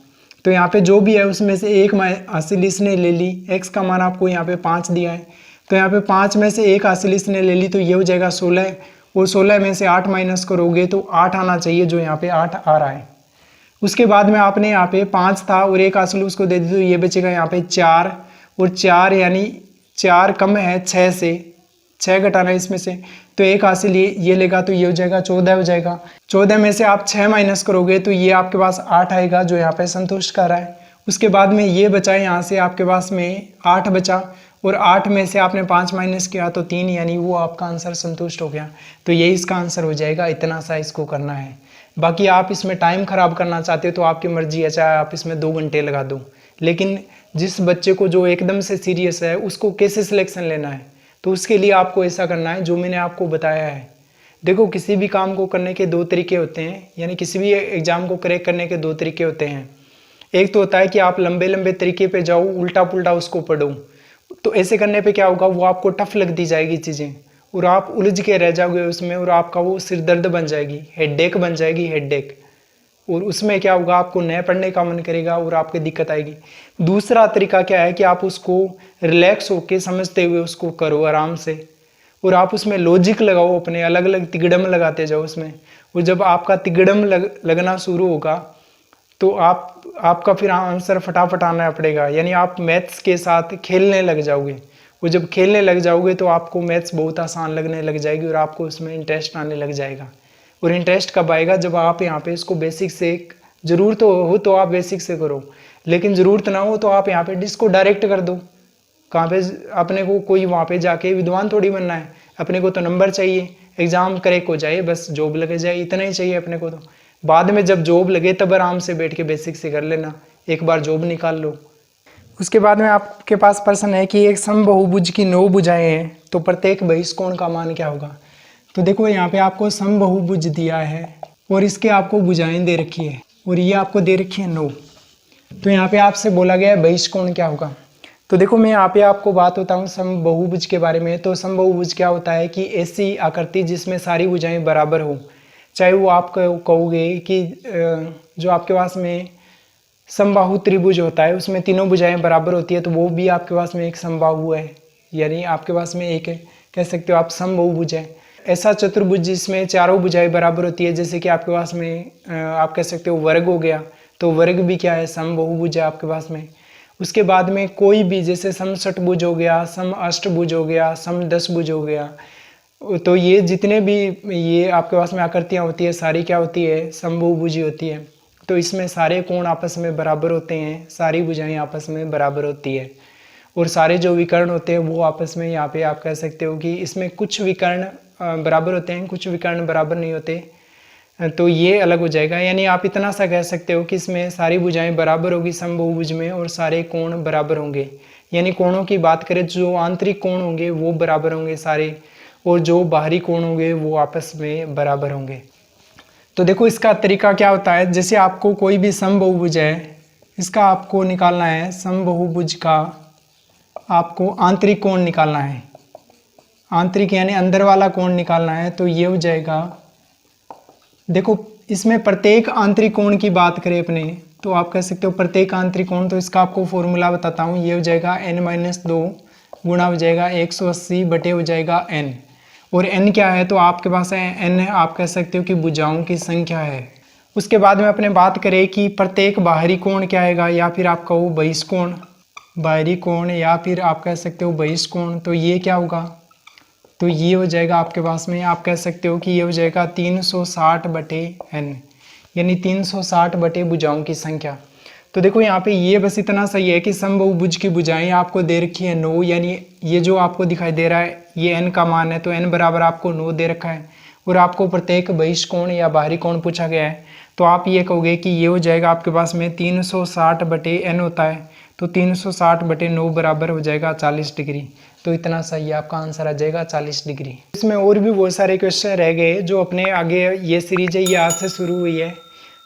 तो तो यहाँ पे जो भी है उसमें से एक हासिल इसने ले ली, x का मान आपको यहाँ पे 5 दिया है, तो यहाँ पे 5 में से एक हासिल इसने ले ली, तो ये हो जाएगा 16, और 16 में से 8 माइनस करोगे तो 8 आना चाहिए, जो यहाँ पे 8 आ रहा है। उसके बाद में आपने यहाँ पे 5 था और एक हासिल उसको दे दी, तो ये बचेगा यहाँ पे 4, और 4 यानी 4 कम है 6 से, 6 घटाना है इसमें से, तो एक हासिल ये लेगा, तो ये हो जाएगा 14 हो जाएगा। 14 में से आप 6 माइनस करोगे तो ये आपके पास 8 आएगा, जो यहाँ पे संतुष्ट कर रहा है। उसके बाद में ये बचा, यहाँ से आपके पास में 8 बचा, और 8 में से आपने 5 माइनस किया तो 3, यानी वो आपका आंसर संतुष्ट हो गया। तो यही इसका आंसर हो जाएगा, इतना सा इसको करना है। बाकी आप इसमें टाइम ख़राब करना चाहते हो तो आपकी मर्जी है, चाहे आप इसमें 2 घंटे लगा दो, लेकिन जिस बच्चे को जो एकदम से सीरियस है उसको कैसे सिलेक्शन लेना है, तो उसके लिए आपको ऐसा करना है जो मैंने आपको बताया है। देखो, किसी भी काम को करने के 2 तरीके होते हैं, यानी किसी भी एग्ज़ाम को क्रैक करने के 2 तरीके होते हैं। एक तो होता है कि आप लंबे लंबे तरीके पे जाओ, उल्टा पुल्टा उसको पढ़ो, तो ऐसे करने पे क्या होगा, वो आपको टफ लगती जाएगी चीज़ें, और आप उलझ के रह जाओगे उसमें, और आपका वो सिर दर्द बन जाएगी, हेडेक बन जाएगी, हेडेक, और उसमें क्या होगा, आपको नए पढ़ने का मन करेगा और आपको दिक्कत आएगी। दूसरा तरीका क्या है कि आप उसको रिलैक्स होके समझते हुए उसको करो आराम से, और आप उसमें लॉजिक लगाओ, अपने अलग अलग तिगड़म लगाते जाओ उसमें, और जब आपका तिगड़म लगना शुरू होगा तो आपका फिर आंसर फटाफट आना पड़ेगा, यानी आप मैथ्स के साथ खेलने लग जाओगे। वो जब खेलने लग जाओगे तो आपको मैथ्स बहुत आसान लगने लग जाएगी और आपको उसमें इंटरेस्ट आने लग जाएगा। और इंटरेस्ट कब आएगा, जब आप यहाँ पे इसको बेसिक से, ज़रूरत हो तो आप बेसिक से करो, लेकिन ज़रूरत ना हो तो आप यहाँ पे डिस्को डायरेक्ट कर दो। कहाँ पे अपने को कोई वहाँ पे जाके विद्वान थोड़ी बनना है, अपने को तो नंबर चाहिए, एग्ज़ाम क्रैक हो जाए, बस जॉब लग जाए, इतना ही चाहिए अपने को। तो बाद में जब जॉब लगे तब आराम से बैठ के बेसिक से कर लेना, एक बार जॉब निकाल लो। उसके बाद में आपके पास प्रश्न है कि एक समबाहुभुज की 9 भुजाएं हैं, तो प्रत्येक बहिष्कोण का मान क्या होगा। तो देखो, यहाँ पे आपको समबाहुभुज दिया है और इसके आपको भुजाएं दे रखी है, और ये आपको दे रखी है 9। तो यहाँ पे आपसे बोला गया है बहिष्कोण क्या होगा। तो देखो, मैं यहाँ पे आपको बात बताऊँ समबाहुभुज के बारे में। तो समबाहुभुज क्या होता है कि ऐसी आकृति जिसमें सारी भुजाएं बराबर हो, चाहे वो आप कहोगे कि जो आपके पास में समबाहु त्रिभुज होता है उसमें तीनों भुजाएं बराबर होती है, तो वो भी आपके पास में एक समबाहु है, यानी आपके पास में एक कह सकते हो आप समबाहुभुज है। ऐसा चतुर्भुज जिसमें चारों भुजाएं बराबर होती है, जैसे कि आपके पास में आप कह सकते हो वर्ग हो गया, तो वर्ग भी क्या है, समबाहुभुज है आपके पास में। उसके बाद में कोई भी, जैसे समषटभुज हो गया, सम अष्टभुज हो गया, सम दशभुज हो गया, तो ये जितने भी ये आपके पास में आकृतियाँ होती है सारी क्या होती है, समबाहुभुजी होती है। तो इसमें सारे कोण आपस में बराबर होते हैं, सारी भुजाएं आपस में बराबर होती है, और सारे जो विकर्ण होते हैं वो आपस में, यहाँ पे आप कह सकते हो कि इसमें कुछ विकर्ण बराबर होते हैं, कुछ विकर्ण बराबर नहीं होते, तो ये अलग हो जाएगा। यानी आप इतना सा कह सकते हो कि इसमें सारी भुजाएं बराबर होगी समबाहुभुज में, और सारे कोण बराबर होंगे। यानी कोणों की बात करें, जो आंतरिक कोण होंगे वो बराबर होंगे सारे, और जो बाहरी कोण होंगे वो आपस में बराबर होंगे। तो देखो, इसका तरीका क्या होता है, जैसे आपको कोई भी समबाहुभुज है, इसका आपको निकालना है, समबाहुभुज का आपको आंतरिक कोण निकालना है, आंतरिक यानी अंदर वाला कोण निकालना है। तो ये हो जाएगा, देखो इसमें प्रत्येक आंतरिक कोण की बात करें अपने, तो आप कह सकते हो प्रत्येक आंतरिक कोण, तो इसका आपको फॉर्मूला बताता हूँ। ये हो जाएगा n-2 गुणा हो जाएगा 180 बटे हो जाएगा n, और n क्या है, तो आपके पास है n, आप कह सकते हो कि भुजाओं की संख्या है। उसके बाद में अपने बात करें कि प्रत्येक बाहरी कोण क्या आएगा, या फिर आप कहो बहिष्कोण, बाहरी कोण, या फिर आप कह सकते हो बहिष्कोण, तो ये क्या होगा, तो ये हो जाएगा आपके पास में, आप कह सकते हो कि ये हो जाएगा 360 बटे n, यानी 360 बटे भुजाओं की संख्या। तो देखो, यहाँ पे ये बस इतना सही है कि समबाहुभुज की भुजाएं आपको दे रखी है 9, यानी ये जो आपको दिखाई दे रहा है ये n का मान है, तो n बराबर आपको 9 दे रखा है, और आपको प्रत्येक बहिष्कोण या बाहरी कोण पूछा गया है, तो आप ये कहोगे कि ये हो जाएगा आपके पास में 360 बटे n होता है, तो 360 बटे 9 बराबर हो जाएगा 40 डिग्री। तो इतना सही आपका आंसर आ जाएगा 40 डिग्री। इसमें और भी बहुत सारे क्वेश्चन रह गए जो अपने आगे, ये सीरीज है ये आज से शुरू हुई है,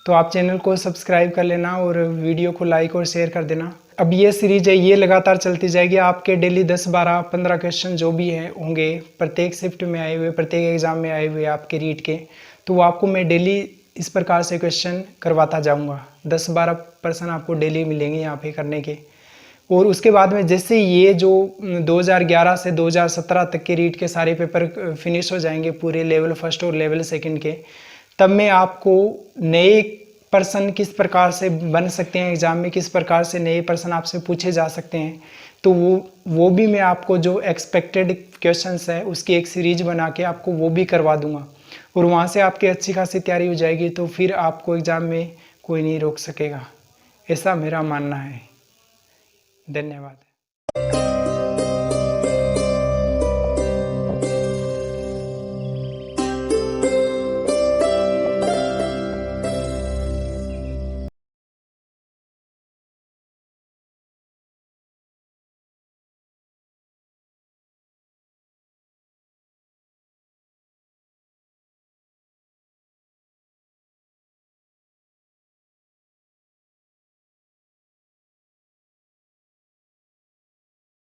तो आप चैनल को सब्सक्राइब कर लेना और वीडियो को लाइक और शेयर कर देना। अब ये सीरीज है ये लगातार चलती जाएगी, आपके डेली 10, 12, 15 क्वेश्चन जो भी हैं होंगे प्रत्येक शिफ्ट में आए हुए, प्रत्येक एग्जाम में आए हुए आपके रीट के, तो वो आपको मैं डेली इस प्रकार से क्वेश्चन करवाता जाऊंगा। 10-12 प्रश्न आपको डेली मिलेंगे यहाँ पे करने के। और उसके बाद में जैसे ये जो 2011 से 2017 तक के रीट के सारे पेपर फिनिश हो जाएंगे पूरे लेवल फर्स्ट और लेवल सेकंड के, तब मैं आपको नए प्रश्न किस प्रकार से बन सकते हैं एग्ज़ाम में, किस प्रकार से नए प्रश्न आपसे पूछे जा सकते हैं, तो वो भी मैं आपको जो एक्सपेक्टेड क्वेश्चंस है उसकी एक सीरीज बना के आपको वो भी करवा दूंगा। और वहाँ से आपकी अच्छी खासी तैयारी हो जाएगी, तो फिर आपको एग्ज़ाम में कोई नहीं रोक सकेगा, ऐसा मेरा मानना है। धन्यवाद।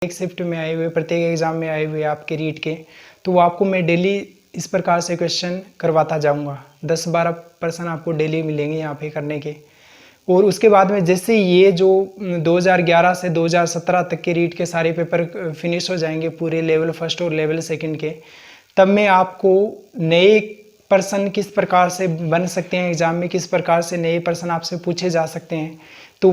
एक शिफ्ट में आए हुए, प्रत्येक एग्ज़ाम में आए हुए आपके रीट के, तो वो आपको मैं डेली इस प्रकार से क्वेश्चन करवाता जाऊंगा। 10-12 प्रश्न आपको डेली मिलेंगे यहाँ पे करने के। और उसके बाद में जैसे ये जो 2011 से 2017 तक के रीट के सारे पेपर फिनिश हो जाएंगे पूरे लेवल फर्स्ट और लेवल सेकंड के, तब मैं आपको नए प्रश्न किस प्रकार से बन सकते हैं एग्ज़ाम में, किस प्रकार से नए प्रश्न आपसे पूछे जा सकते हैं, तो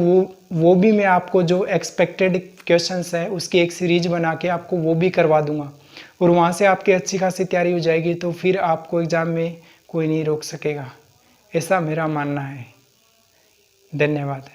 वो भी मैं आपको जो एक्सपेक्टेड क्वेश्चंस है उसकी एक सीरीज बना के आपको वो भी करवा दूंगा। और वहाँ से आपकी अच्छी खासी तैयारी हो जाएगी, तो फिर आपको एग्ज़ाम में कोई नहीं रोक सकेगा, ऐसा मेरा मानना है। धन्यवाद।